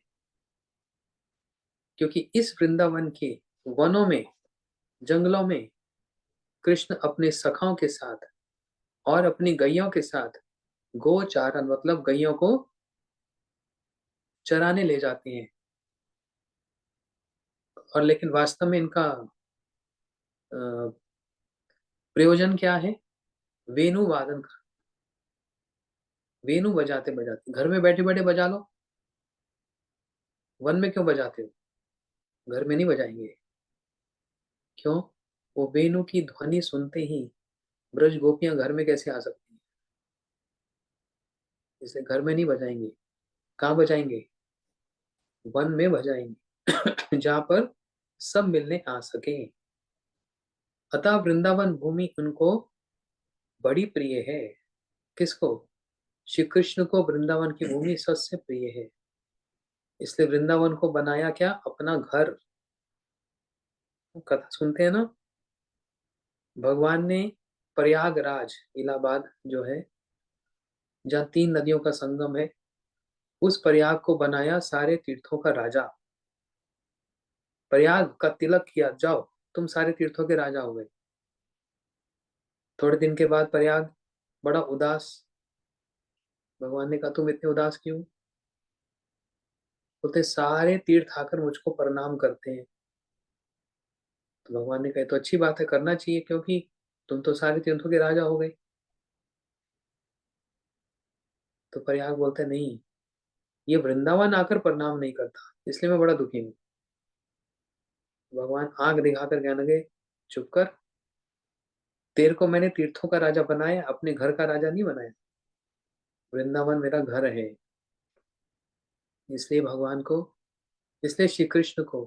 क्योंकि इस वृंदावन के वनों में, जंगलों में कृष्ण अपने सखाओं के साथ और अपनी गैयों के साथ गोचारण मतलब गैयों को चराने ले जाते हैं। और लेकिन वास्तव में इनका अ, प्रयोजन क्या है? वेणु वादन। वेणु बजाते बजाते घर में बैठे बैठे बजा लो। वन में क्यों बजाते हो? घर में नहीं बजाएंगे। क्यों? वो वेणु की ध्वनि सुनते ही ब्रज गोपियां घर में कैसे आ सकती हैं? इसलिए घर में नहीं बजाएंगे। कहाँ बजाएंगे? वन में बजाएंगे जहाँ पर सब मिलने आ सके। अतः वृंदावन भूमि उनको बड़ी प्रिय है। किसको? श्री कृष्ण को वृंदावन की भूमि सबसे प्रिय है। इसलिए वृंदावन को बनाया क्या? अपना घर। कथा सुनते हैं ना, भगवान ने प्रयागराज, इलाहाबाद जो है, जहाँ 3 नदियों का संगम है, उस प्रयाग को बनाया सारे तीर्थों का राजा। प्रयाग का तिलक किया, जाओ तुम सारे तीर्थों के राजा हो गए। थोड़े दिन के बाद प्रयाग बड़ा उदास। भगवान ने कहा तुम इतने उदास क्यों? बोलते सारे तीर्थ आकर मुझको प्रणाम करते हैं। तो भगवान ने कहा तो अच्छी बात है, करना चाहिए, क्योंकि तुम तो सारे तीर्थों के राजा हो गए। तो प्रयाग बोलते नहीं, ये वृंदावन आकर प्रणाम नहीं करता, इसलिए मैं बड़ा दुखी हूँ। भगवान आंख दिखाकर कहने लगे चुप कर, तेरे को मैंने तीर्थों का राजा बनाया, अपने घर का राजा नहीं बनाया। वृंदावन मेरा घर है। इसलिए भगवान को, इसलिए श्री कृष्ण को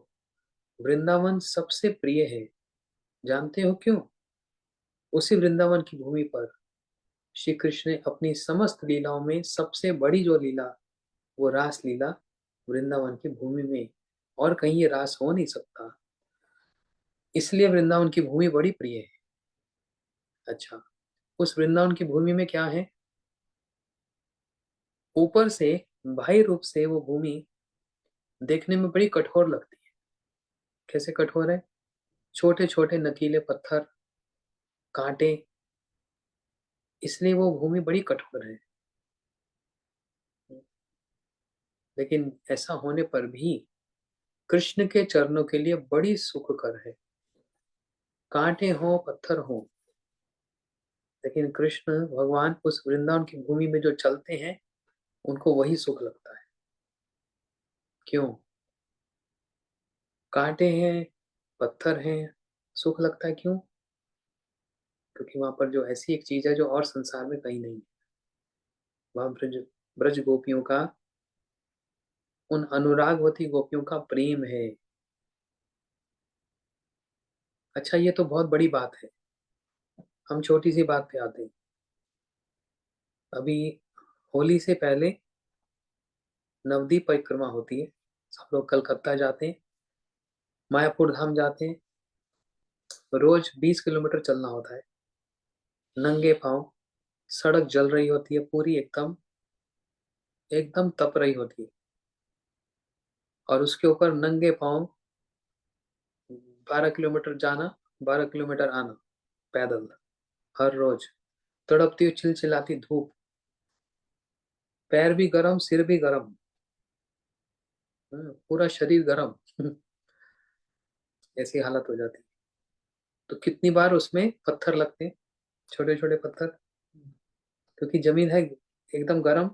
वृंदावन सबसे प्रिय है। जानते हो क्यों? उसी वृंदावन की भूमि पर श्री कृष्ण ने अपनी समस्त लीलाओं में सबसे बड़ी जो लीला, वो रास लीला वृंदावन की भूमि में, और कहीं ये रास हो नहीं सकता। इसलिए वृंदावन की भूमि बड़ी प्रिय है। अच्छा, उस वृंदावन की भूमि में क्या है? ऊपर से बाह्य रूप से वो भूमि देखने में बड़ी कठोर लगती है। कैसे कठोर है? छोटे छोटे नकीले पत्थर, कांटे, इसलिए वो भूमि बड़ी कठोर है। लेकिन ऐसा होने पर भी कृष्ण के चरणों के लिए बड़ी सुखकर है। कांटे हो, पत्थर हो, लेकिन कृष्ण भगवान उस वृंदावन की भूमि में जो चलते हैं उनको वही सुख लगता है। क्यों? कांटे हैं, पत्थर हैं, सुख लगता है क्यों? क्योंकि वहां पर जो ऐसी एक चीज है जो और संसार में कहीं नहीं है। वहां ब्रज ब्रज गोपियों का, उन अनुरागवती गोपियों का प्रेम है। अच्छा, ये तो बहुत बड़ी बात है। हम छोटी सी बात पे आते हैं। अभी होली से पहले नवदीप परिक्रमा होती है। सब लोग कलकत्ता जाते हैं, मायापुर धाम जाते हैं। रोज 20 किलोमीटर चलना होता है, नंगे पांव। सड़क जल रही होती है पूरी, एकदम एकदम तप रही होती है, और उसके ऊपर नंगे पांव 12 किलोमीटर जाना, 12 किलोमीटर आना, पैदल, हर रोज। तड़पती हुई चिलचिलाती धूप, पैर भी गरम, सिर भी गरम, पूरा शरीर गरम ऐसी हालत हो जाती है। तो कितनी बार उसमें पत्थर लगते हैं, छोटे छोटे पत्थर, क्योंकि जमीन है एकदम गर्म,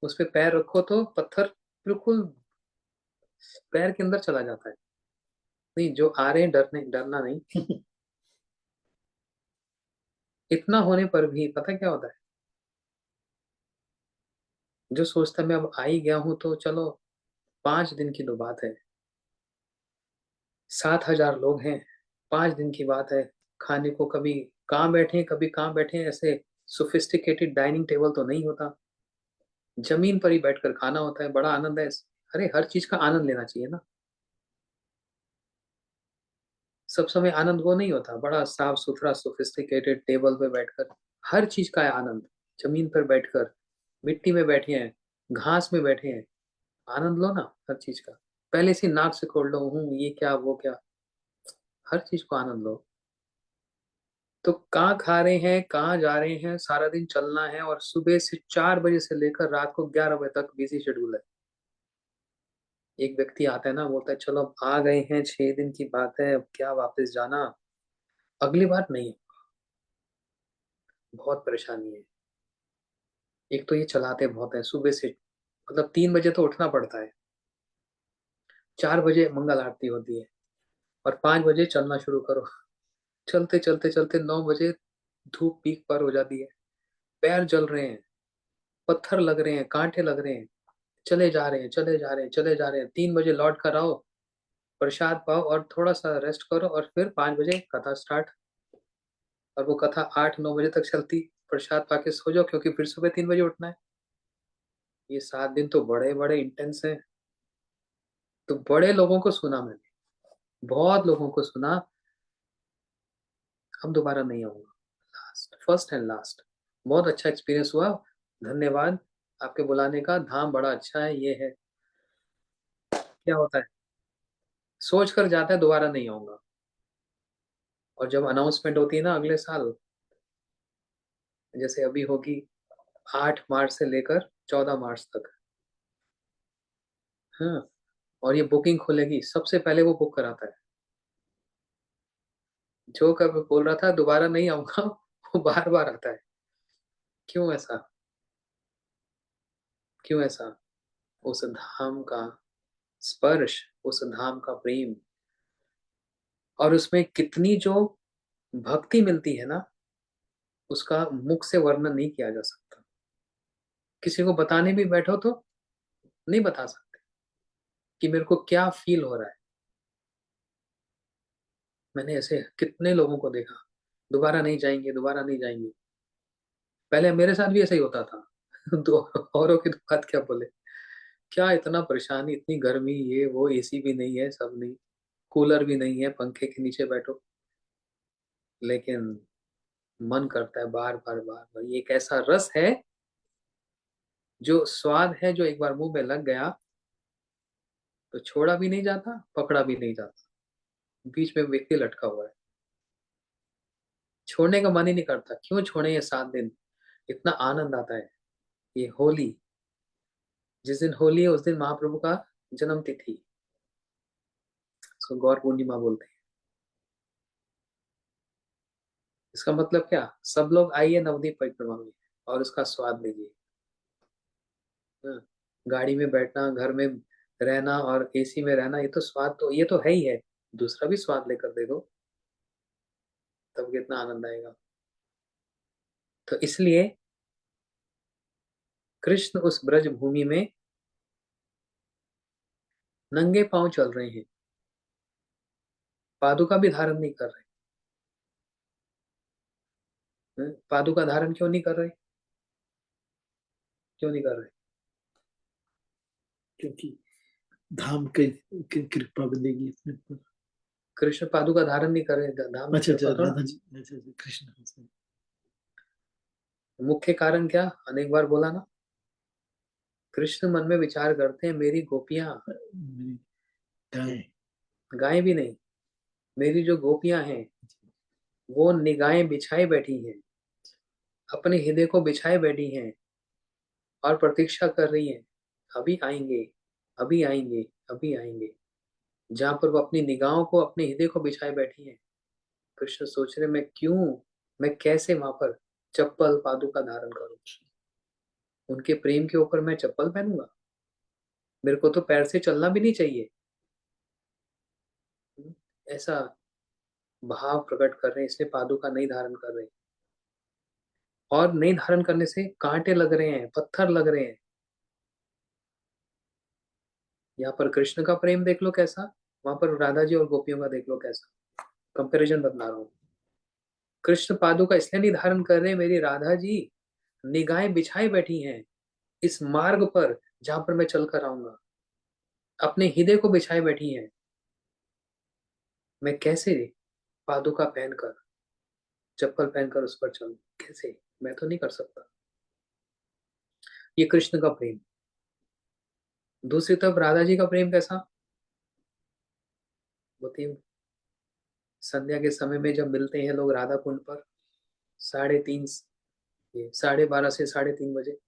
उस पे पैर रखो तो पत्थर बिल्कुल पैर के अंदर चला जाता है। नहीं, जो आ रहे हैं डरने, डरना नहीं। इतना होने पर भी पता क्या होता है, जो सोचता है मैं अब आ ही गया हूं तो चलो 5 दिन की तो बात है, 7,000 लोग हैं, 5 दिन की बात है। खाने को कभी कहाँ बैठे हैं, कभी कहाँ बैठे हैं, ऐसे सोफिस्टिकेटेड डाइनिंग टेबल तो नहीं होता, जमीन पर ही बैठकर खाना होता है, बड़ा आनंद है। अरे हर चीज का आनंद लेना चाहिए ना। सब समय आनंद वो नहीं होता, बड़ा साफ सुथरा सोफिस्टिकेटेड टेबल पे बैठकर हर चीज का है आनंद। जमीन पर बैठकर, मिट्टी में बैठे हैं, घास में बैठे हैं, आनंद लो ना हर चीज का। पहले से नाक से खोल लो, हूँ ये क्या वो क्या, हर चीज को आनंद लो। तो कहाँ खा रहे हैं, कहाँ जा रहे हैं, सारा दिन चलना है, और सुबह से 4 बजे से लेकर रात को 11 बजे तक बिजी शेड्यूल है। एक व्यक्ति आता है ना, बोलता है चलो अब आ गए हैं, 6 दिन की बात है, अब क्या वापस जाना, अगली बार नहीं। बहुत परेशानी है। एक तो ये चलाते बहुत है सुबह से, मतलब 3 बजे तो उठना पड़ता है, 4 बजे मंगल आरती होती है, और 5 बजे चलना शुरू करो। चलते चलते चलते 9 बजे धूप पीक पर हो जाती है, पैर जल रहे हैं, पत्थर लग रहे हैं, कांटे लग रहे हैं, चले जा रहे हैं, चले जा रहे हैं, चले जा रहे हैं। 3 बजे लौट कर आओ, प्रसाद पाओ और थोड़ा सा रेस्ट करो, और फिर 5 बजे कथा स्टार्ट। और वो कथा 8-9 बजे तक चलती। प्रसाद पाके सो जाओ, क्योंकि फिर सुबह 3 बजे उठना है। ये 7 दिन तो बड़े बड़े इंटेंस हैं। तो बड़े लोगों को सुना मैंने, बहुत लोगों को सुना। अब दोबारा नहीं आऊंगा, लास्ट, फर्स्ट एंड लास्ट। बहुत अच्छा एक्सपीरियंस हुआ। धन्यवाद आपके बुलाने का, धाम बड़ा अच्छा है, ये है। क्या होता है, सोच कर जाता है दोबारा नहीं आऊंगा, और जब अनाउंसमेंट होती है ना अगले साल, जैसे अभी होगी 8 मार्च से लेकर 14 मार्च तक, हाँ, और ये बुकिंग खुलेगी, सबसे पहले वो बुक कराता है। जो कब बोल रहा था दोबारा नहीं आऊंगा, वो बार बार आता है। क्यों ऐसा, क्यों ऐसा? उस धाम का स्पर्श, उस धाम का प्रेम, और उसमें कितनी जो भक्ति मिलती है ना, उसका मुख से वर्णन नहीं किया जा सकता। किसी को बताने भी बैठो तो नहीं बता सकते कि मेरे को क्या फील हो रहा है। मैंने ऐसे कितने लोगों को देखा, दोबारा नहीं जाएंगे, दोबारा नहीं जाएंगे। पहले मेरे साथ भी ऐसा ही होता था। तो औरों की तो बात क्या बोले, क्या इतना परेशानी, इतनी गर्मी, ये वो, एसी भी नहीं है, सब नहीं, कूलर भी नहीं है, पंखे के नीचे बैठो, लेकिन मन करता है बार बार बार बार। ये एक ऐसा रस है, जो स्वाद है, जो एक बार मुंह में लग गया तो छोड़ा भी नहीं जाता, पकड़ा भी नहीं जाता। बीच में व्यक्ति लटका हुआ है, छोड़ने का मन ही नहीं करता। क्यों छोड़े ये 7 दिन, इतना आनंद आता है। ये होली, जिस दिन होली है उस दिन महाप्रभु का जन्म तिथि, उसको गौर पूर्णिमा बोलते हैं। इसका मतलब क्या, सब लोग आइए नवदीप परिक्रमा में और उसका स्वाद लीजिए। हाँ, गाड़ी में बैठना, घर में रहना और एसी में रहना, ये तो स्वाद, तो ये तो है ही है। दूसरा भी स्वाद लेकर देखो, तब कितना आनंद आएगा। तो इसलिए कृष्ण उस ब्रज भूमि में नंगे पांव चल रहे हैं, पादुका भी धारण नहीं कर रहे। पादुका धारण क्यों नहीं कर रहे, क्यों नहीं कर रहे? क्योंकि धाम की कृपा बनेगी अपने पर। कृष्ण पादुका धारण नहीं कर रहे, धाम की अच्छा अच्छा, कृपा थोड़ा। राधा जी, अच्छा अच्छा, कृष्ण से मुख्य कारण क्या, अनेक बार बोला ना, कृष्ण मन में विचार करते हैं मेरी गोपियां, मेरी गाय। गायें भी नहीं, मेरी जो गोपियां हैं वो निगाहें बिछाए बैठी हैं, अपने हृदय को बिछाए बैठी हैं, और प्रतीक्षा कर रही हैं, अभी आएंगे, अभी आएंगे, अभी आएंगे। जहां पर वो अपनी निगाहों को, अपने हृदय को बिछाए बैठी हैं, कृष्ण सोच रहे मैं क्यों, मैं कैसे वहां पर चप्पल पादुका धारण करूं, उनके प्रेम के ऊपर मैं चप्पल पहनूंगा? मेरे को तो पैर से चलना भी नहीं चाहिए। ऐसा भाव प्रकट कर रहे हैं, इसलिए पादुका नहीं धारण कर रहे। और नहीं धारण करने से कांटे लग रहे हैं, पत्थर लग रहे हैं। यहाँ पर कृष्ण का प्रेम देख लो कैसा, वहां पर राधा जी और गोपियों का देख लो कैसा। कंपैरिजन बता रहा हूँ। कृष्ण पादुका इसलिए नहीं धारण कर रहे, मेरी राधा जी निगाहें बिछाई बैठी हैं इस मार्ग पर जहां पर मैं चल कर आऊंगा। अपने हृदय को बिछाए बैठी हैं। मैं कैसे पादुका पहनकर, चप्पल पहनकर उस पर चलूं, कैसे? मैं तो नहीं कर सकता। ये कृष्ण का प्रेम। दूसरी तरफ राधा जी का प्रेम कैसा? होती संध्या के समय में जब मिलते हैं लोग राधा कुंड पर, 3:30, ये 12:30 से 3:30 बजे,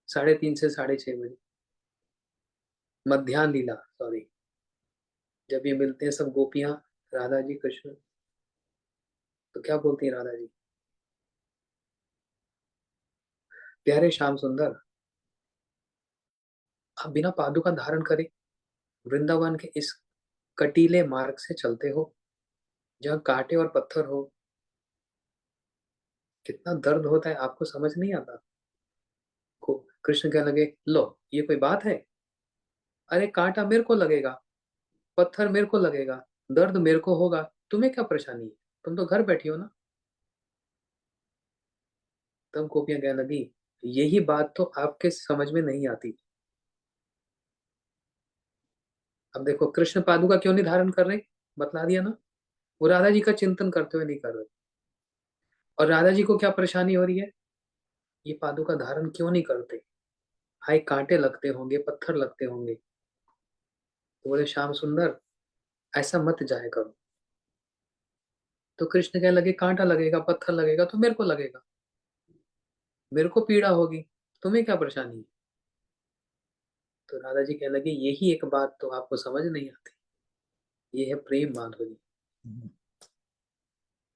3:30 से 6:30 बजे, मध्याह्न लीला, सॉरी, जब ये मिलते हैं सब गोपियां, राधा जी कृष्ण, तो क्या बोलती हैं राधा जी? प्यारे श्याम सुंदर, आप बिना पादुका धारण करे वृंदावन के इस कटीले मार्ग से चलते हो, जहाँ कांटे और पत्थर हो। कितना दर्द होता है आपको समझ नहीं आता। को कृष्ण कहने लगे, लो ये कोई बात है? अरे कांटा मेरे को लगेगा, पत्थर मेरे को लगेगा, दर्द मेरे को होगा, तुम्हें क्या परेशानी है? तुम तो घर बैठी हो ना। तब गोपियां कहने लगी, यही बात तो आपके समझ में नहीं आती। अब देखो कृष्ण पादुका क्यों नहीं धारण कर रहे, बतला दिया ना। वो राधा जी का चिंतन करते हुए नहीं कर रहे। और राधा जी को क्या परेशानी हो रही है, ये पादुका धारण क्यों नहीं करते? हाय कांटे लगते होंगे, पत्थर लगते होंगे। तो बोले श्याम सुंदर, ऐसा मत जाया करो। तो कृष्ण कहने लगे, कांटा लगेगा, पत्थर लगेगा तो मेरे को लगेगा, मेरे को पीड़ा होगी, तुम्हें क्या परेशानी है? तो राधा जी कहने लगे, यही एक बात तो आपको समझ नहीं आती, ये है प्रेम माधुरी।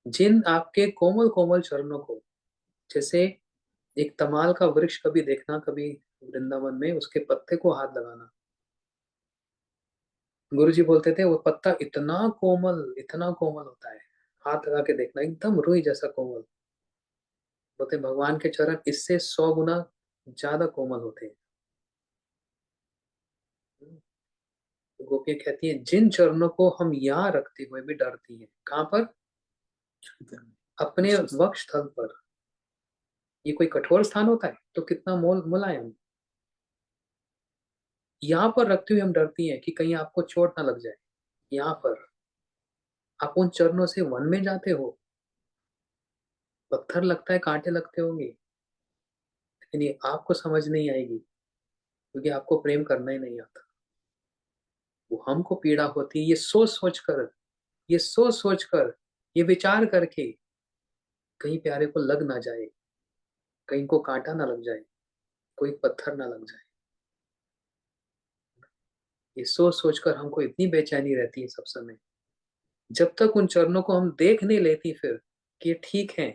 जिन आपके कोमल कोमल चरणों को, जैसे एक तमाल का वृक्ष कभी देखना, कभी वृंदावन में उसके पत्ते को हाथ लगाना। गुरु जी बोलते थे वो पत्ता इतना कोमल होता है, हाथ लगा के देखना एकदम रुई जैसा कोमल। बोलते भगवान के चरण इससे 100 गुना ज्यादा कोमल होते हैं। तो गोपियां कहती हैं, जिन चरणों को हम यहाँ रखते हुए भी डरती हैं, कहाँ पर? अपने वक्ष स्थल पर। ये कोई कठोर स्थान होता है तो कितना मोल मुलायम। यहाँ पर रखते हुए हम डरती हैं कि कहीं आपको चोट ना लग जाए। यहाँ पर आप उन चरणों से वन में जाते हो, पत्थर लगता है, कांटे लगते होंगे, लेकिन ये आपको समझ नहीं आएगी, क्योंकि आपको प्रेम करना ही नहीं आता। वो हमको पीड़ा होती है ये सोच सोच कर, ये विचार करके, कहीं प्यारे को लग ना जाए, कहीं को कांटा ना लग जाए, कोई पत्थर ना लग जाए। ये सोच सोच कर हमको इतनी बेचैनी रहती है सब समय। जब तक उन चरणों को हम देख नहीं लेती फिर कि ये ठीक है,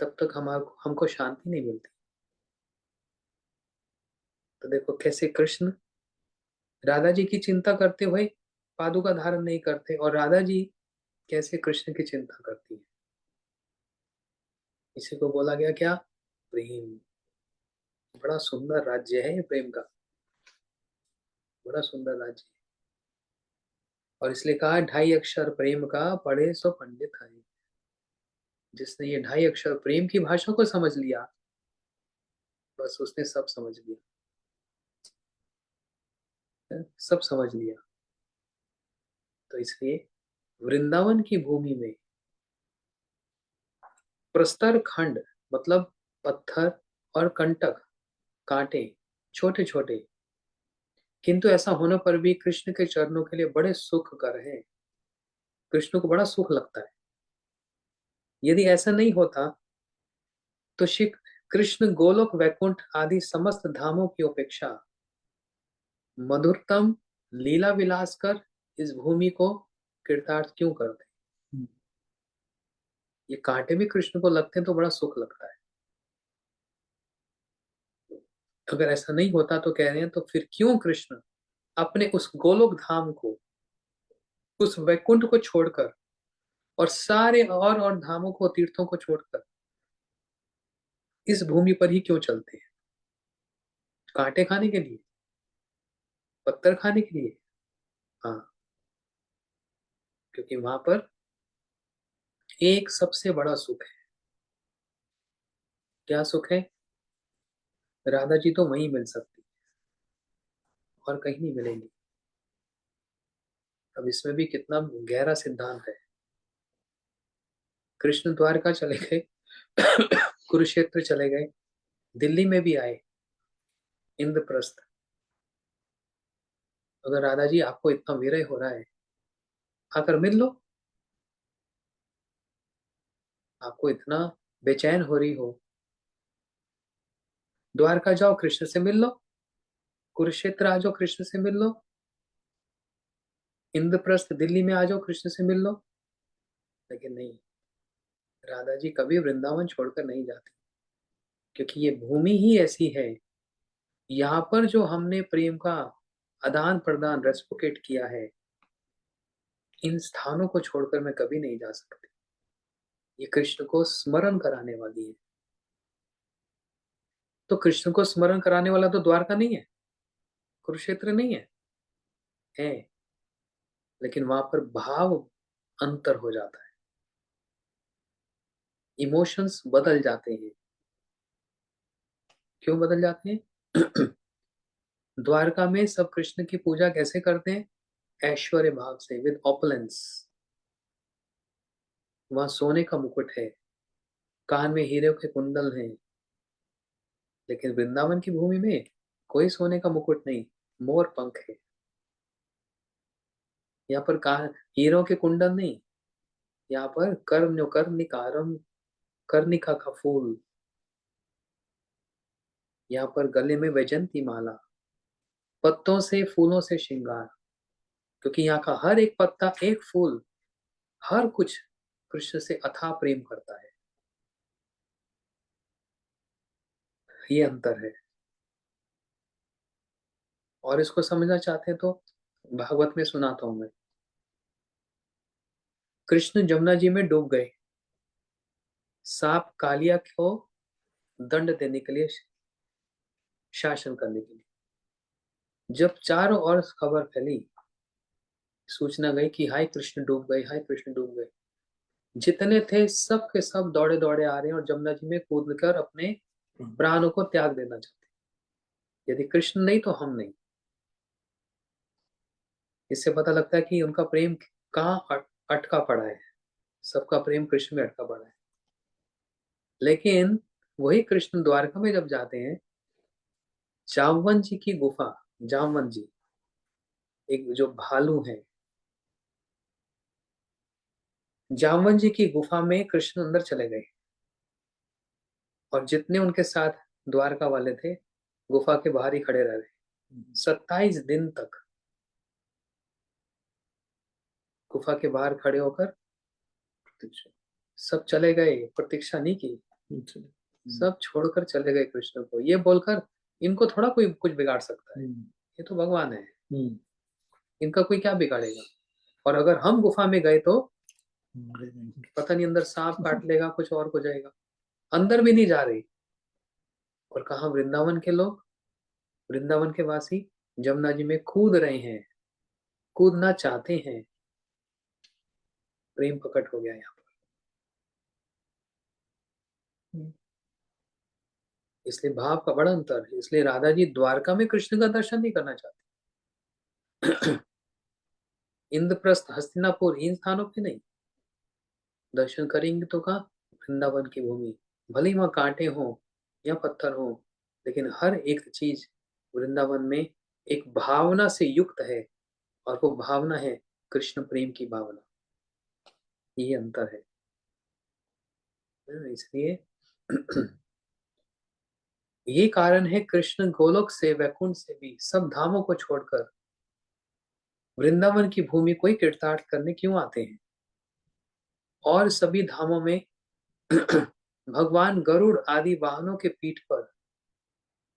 तब तक हमारे हमको शांति नहीं मिलती। तो देखो कैसे कृष्ण राधा जी की चिंता करते हुए पादुका धारण नहीं करते, और राधा जी कैसे कृष्ण की चिंता करती है। इसी को बोला गया क्या? प्रेम। बड़ा सुंदर राज्य है ये प्रेम का, बड़ा सुंदर राज्य है। और इसलिए कहा 2.5 अक्षर प्रेम का पढ़े सो पंडित है। जिसने ये 2.5 अक्षर प्रेम की भाषा को समझ लिया, बस उसने सब समझ लिया, सब समझ लिया। तो इसलिए वृंदावन की भूमि में प्रस्तर खंड, मतलब पत्थर और कंटक, कांटे, छोटे छोटे, किंतु ऐसा होने पर भी कृष्ण के चरणों के लिए बड़े सुख कर है। कृष्ण को बड़ा सुख लगता है। यदि ऐसा नहीं होता तो श्री कृष्ण गोलोक वैकुंठ आदि समस्त धामों की अपेक्षा मधुरतम लीला विलास कर इस भूमि को कृतार्थ क्यों करते? ये कांटे भी कृष्ण को लगते हैं तो बड़ा सुख लगता है। अगर ऐसा नहीं होता तो कह रहे हैं तो फिर क्यों कृष्ण अपने उस गोलोक धाम को, उस वैकुंठ को छोड़कर और सारे और धामों को, तीर्थों को छोड़कर इस भूमि पर ही क्यों चलते हैं? कांटे खाने के लिए? पत्थर खाने के लिए? हाँ, क्योंकि वहां पर एक सबसे बड़ा सुख है। क्या सुख है? राधा जी तो वहीं मिल सकती, और कहीं नहीं मिलेंगी। अब इसमें भी कितना गहरा सिद्धांत है। कृष्ण द्वारका चले गए, कुरुक्षेत्र चले गए, दिल्ली में भी आए, इंद्रप्रस्थ। अगर राधा जी आपको इतना विरह हो रहा है, आकर मिल लो। आपको इतना बेचैन हो रही हो, द्वारका जाओ, कृष्ण से मिल लो। कुरुक्षेत्र आ जाओ, कृष्ण से मिल लो। इंद्रप्रस्थ दिल्ली में आ जाओ, कृष्ण से मिल लो। लेकिन नहीं, राधा जी कभी वृंदावन छोड़कर नहीं जाती, क्योंकि ये भूमि ही ऐसी है। यहाँ पर जो हमने प्रेम का आदान प्रदान, रेस्पोकेट किया है, इन स्थानों को छोड़कर मैं कभी नहीं जा सकती। ये कृष्ण को स्मरण कराने वाली है। तो कृष्ण को स्मरण कराने वाला तो द्वारका नहीं है, कुरुक्षेत्र नहीं है, है। लेकिन वहां पर भाव अंतर हो जाता है, इमोशंस बदल जाते हैं। क्यों बदल जाते हैं? द्वारका में सब कृष्ण की पूजा कैसे करते हैं? ऐश्वर्य भाव से, विद ऑपुलेंस। वहां सोने का मुकुट है, कान में हीरे के कुंडल हैं। लेकिन वृंदावन की भूमि में कोई सोने का मुकुट नहीं, मोर पंख है। यहाँ पर कान, हीरों के कुंडल नहीं। यहाँ पर कर्म कर्णिकारम, कर्णिका का फूल। यहाँ पर गले में वैजंती माला, पत्तों से, फूलों से श्रृंगार। क्योंकि यहाँ का हर एक पत्ता, एक फूल, हर कुछ कृष्ण से अथाह प्रेम करता है। ये अंतर है। और इसको समझना चाहते हैं तो भागवत में सुनाता हूं मैं। कृष्ण जमुना जी में डूब गए, सांप कालिया को दंड देने के लिए, शासन करने के लिए। जब चारों ओर खबर फैली, सूचना गई कि हाय कृष्ण डूब गए, हाय कृष्ण डूब गए। जितने थे सब के सब दौड़े दौड़े आ रहे हैं और जमुना जी में कूद कर अपने प्राणों को त्याग देना चाहते। यदि कृष्ण नहीं तो हम नहीं। इससे पता लगता है कि उनका प्रेम कहाँ अटका पड़ा है। सबका प्रेम कृष्ण में अटका पड़ा है। लेकिन वही कृष्ण द्वारका में जब जाते हैं, जामवन जी की गुफा, जामवन जी एक जो भालू है, जामवन जी की गुफा में कृष्ण अंदर चले गए। और जितने उनके साथ द्वारका वाले थे, गुफा के बाहर ही खड़े रह गए 27 दिन तक। गुफा के बाहर खड़े होकर प्रतीक्षा। सब चले गए, प्रतीक्षा नहीं की। सब छोड़कर चले गए कृष्ण को, ये बोलकर इनको थोड़ा कोई कुछ बिगाड़ सकता है। ये तो भगवान है, इनका कोई क्या बिगाड़ेगा। और अगर हम गुफा में गए तो पता नहीं अंदर सांप काट लेगा, कुछ और हो जाएगा। अंदर भी नहीं जा रहे। और कहा वृंदावन के लोग, वृंदावन के वासी जमुना जी में कूद रहे हैं, कूदना चाहते हैं। प्रेम प्रकट हो गया यहाँ पर। इसलिए भाव का बड़ा अंतर है। इसलिए राधा जी द्वारका में कृष्ण का दर्शन नहीं करना चाहती। इंद्रप्रस्थ, हस्तिनापुर, इन स्थानों पे नहीं दर्शन करेंगे तो कहा, वृंदावन की भूमि। भले ही वहां कांटे हों या पत्थर हों, लेकिन हर एक चीज वृंदावन में एक भावना से युक्त है। और वो भावना है कृष्ण प्रेम की भावना। ये अंतर है। इसलिए ये कारण है कृष्ण गोलोक से, वैकुंठ से भी, सब धामों को छोड़कर वृंदावन की भूमि को ही तीर्थार्थ करने क्यों आते हैं। और सभी धामों में भगवान गरुड़ आदि वाहनों के पीठ पर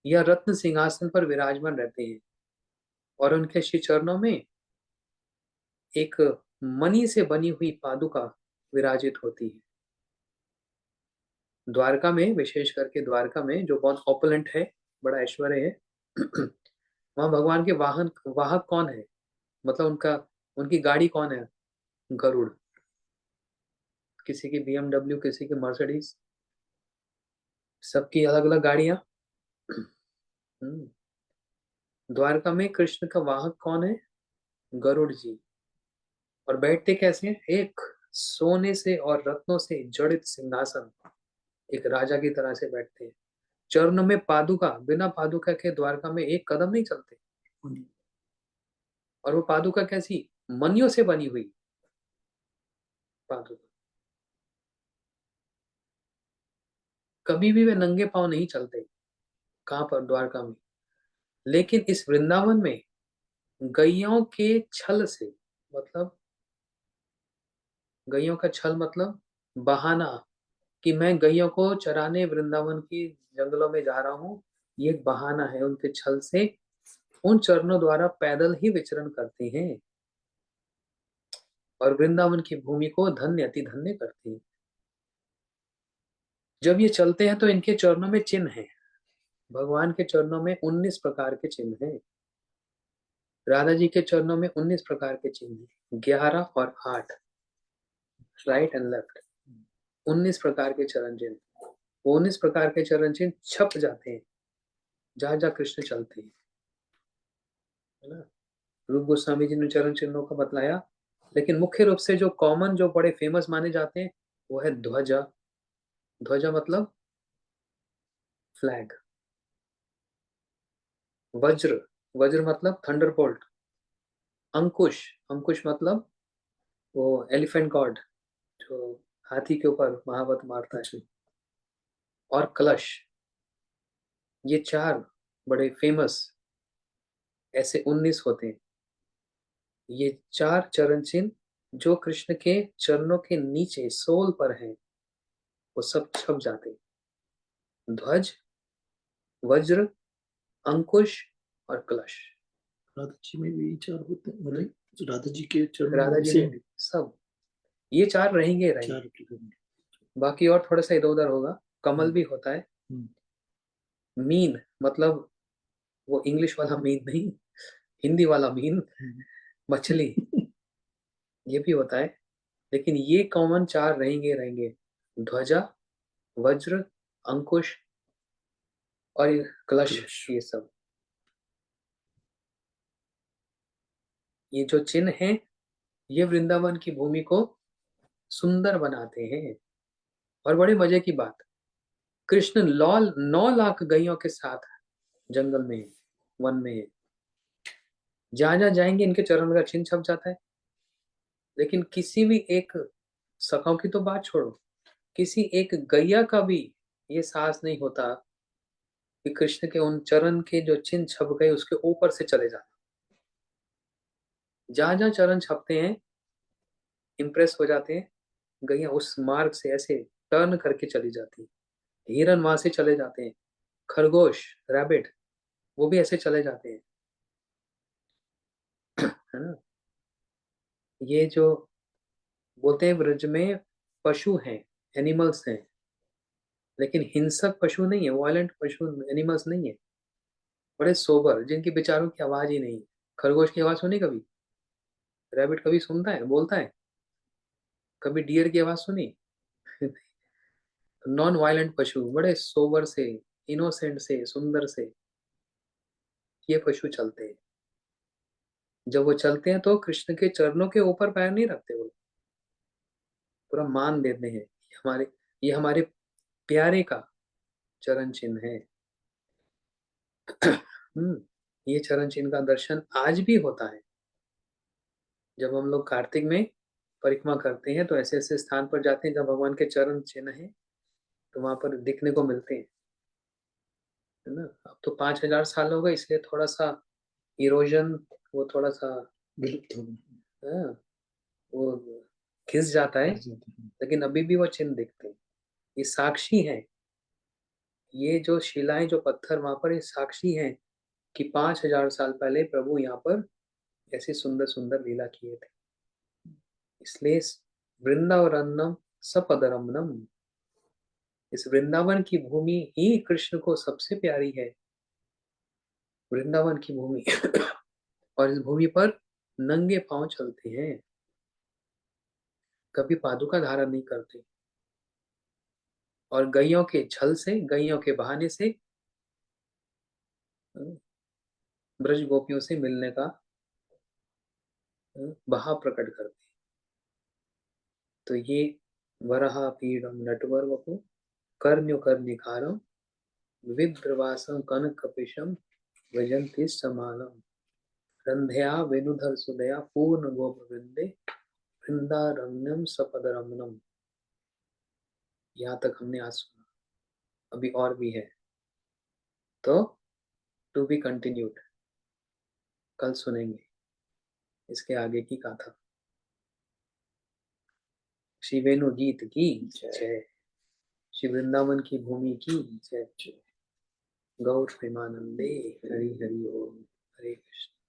यह रत्न सिंहासन पर विराजमान रहते हैं और उनके श्री चरणों में एक मणि से बनी हुई पादुका विराजित होती है। द्वारका में, विशेष करके द्वारका में जो बहुत ऑपुलेंट है, बड़ा ऐश्वर्य है, वहां भगवान के वाहन वाहक कौन है, मतलब उनका उनकी गाड़ी कौन है? गरुड़। किसी की BMW, किसी की मर्सिडीज, सबकी अलग अलग गाड़ियां। हम्म। द्वारका में कृष्ण का वाहक कौन है? गरुड़ जी। और बैठते कैसे हैं? एक सोने से और रत्नों से जड़ित सिंहासन, एक राजा की तरह से बैठते हैं। चरण में पादुका, बिना पादुका के द्वारका में एक कदम नहीं चलते। और वो पादुका कैसी? मनियों से बनी हुई पादुका। कभी भी वे नंगे पांव नहीं चलते। कहाँ पर? द्वारका में। लेकिन इस वृंदावन में गैयों के छल से, मतलब गैयों का छल मतलब बहाना, कि मैं गैयों को चराने वृंदावन की जंगलों में जा रहा हूँ, ये एक बहाना है। उनके छल से उन चरणों द्वारा पैदल ही विचरण करते हैं और वृंदावन की भूमि को धन्य अति धन्य करते हैं। जब ये चलते हैं तो इनके चरणों में चिन्ह है। भगवान के चरणों में 19 प्रकार के चिन्ह हैं। राधा जी के चरणों में 19 प्रकार के चिन्ह हैं, 11 और 8, राइट एंड लेफ्ट। 19 प्रकार के चरण चिन्ह। वो 19 प्रकार के चरण चिन्ह छप जाते हैं जहां जहां कृष्ण चलते हैं, है ना। रूप गोस्वामी जी ने चरण चिन्हों को बतलाया, लेकिन मुख्य रूप से जो कॉमन, जो बड़े फेमस माने जाते हैं, वो है ध्वजा। ध्वजा मतलब फ्लैग। वज्र, वज्र मतलब थंडरबोल्ट। अंकुश, अंकुश मतलब वो एलिफेंट गॉड जो हाथी के ऊपर महावत मारता है। और कलश। ये चार बड़े फेमस, ऐसे 19 होते हैं। ये चार चरण चिन्ह जो कृष्ण के चरणों के नीचे सोल पर हैं, वो सब छप जाते हैं। ध्वज, वज्र, अंकुश और कलश। राधा जी में भी चार होते हैं, मतलब राधा जी के चरणों राधा में जी में सेम भी सब ये चार रहेंगे रहेंगे। चार रहेंगे। बाकी और थोड़ा सा इधर उधर होगा। कमल भी होता है। हम्म, मीन मतलब वो इंग्लिश वाला मीन नहीं, हिंदी वाला मीन, हम्म। मछली, ये भी होता है। लेकिन ये कॉमन चार रहेंगे रहेंगे। ध्वजा, वज्र, अंकुश और ये कलश, कलश। ये सब। ये जो चिन्ह हैं, ये वृंदावन की भूमि को सुंदर बनाते हैं। और बड़े मजे की बात, कृष्ण 9 लाख गायों के साथ जंगल में है, वन में है। जहां जहां जाएंगे इनके चरण का चिन्ह छप जाता है। लेकिन किसी भी एक सखाओं की तो बात छोड़ो, किसी एक गैया का भी ये साहस नहीं होता कि कृष्ण के उन चरण के जो चिन्ह छप गए उसके ऊपर से चले जाना। जहां जहां चरण छपते हैं, इंप्रेस हो जाते हैं, गैया उस मार्ग से ऐसे टर्न करके चली जाती है। हिरन वहां से चले जाते हैं, खरगोश, रैबिट, वो भी ऐसे चले जाते हैं, है ना। ये जो बोलते हैं ब्रज में पशु हैं, एनिमल्स हैं, लेकिन हिंसक पशु नहीं है, वायलेंट पशु एनिमल्स नहीं है। बड़े सोबर, जिनकी बेचारों की आवाज ही नहीं है। खरगोश की आवाज सुनी कभी? रैबिट कभी सुनता है, बोलता है? कभी डियर की आवाज सुनी? नॉन वायलेंट पशु, बड़े सोबर से, इनोसेंट से, सुंदर से ये पशु चलते हैं। जब वो चलते हैं तो कृष्ण के चरणों के ऊपर पैर नहीं रखते वो, पूरा मान देते हैं, ये हमारे प्यारे का चरण चिन्ह है। ये चरण चिन्ह का दर्शन आज भी होता है। जब हम लोग कार्तिक में परिक्रमा करते हैं तो ऐसे ऐसे स्थान पर जाते हैं जब भगवान के चरण चिन्ह है, तो वहां पर दिखने को मिलते हैं, है ना। अब तो 5,000 साल हो गए, इसलिए थोड़ा सा इरोजन, वो थोड़ा सा, विलुप्त हो गए। हाँ, वो घिस जाता है। गिर जाते हैं। लेकिन अभी भी वो चिन्ह दिखते हैं। ये साक्षी है ये जो शिलाएं, जो पत्थर वहां पर, ये साक्षी हैं कि 5,000 साल पहले प्रभु यहाँ पर ऐसी सुंदर सुंदर लीला किए थे। इसलिए वृंदावनम सपदरमनम, इस वृंदावन की भूमि ही कृष्ण को सबसे प्यारी है, वृंदावन की भूमि। और इस भूमि पर नंगे पांव चलते हैं, कभी पादुका धारण नहीं करते, और गैयों के छल से, गैयों के बहाने से ब्रज गोपियों से मिलने का बहाव प्रकट करते। तो ये वराह पीडम नटवर वपु कर्ण्यो कर्णिकारम विद्रवासम कनक कपिशम वजंती समानम रंध्या वेणुधर सुदया पूर्ण गोप वृंदे वृंदारण्यम सपदरमनम। यहाँ तक हमने आज सुना, अभी और भी है, तो टू बी कंटिन्यूड, कल सुनेंगे इसके आगे की गाथा। श्री वेणु गीत की जय, श्री वृंदावन की भूमि की जय। गौर प्रेमानंदे हरि हरि ओम। हरे कृष्ण।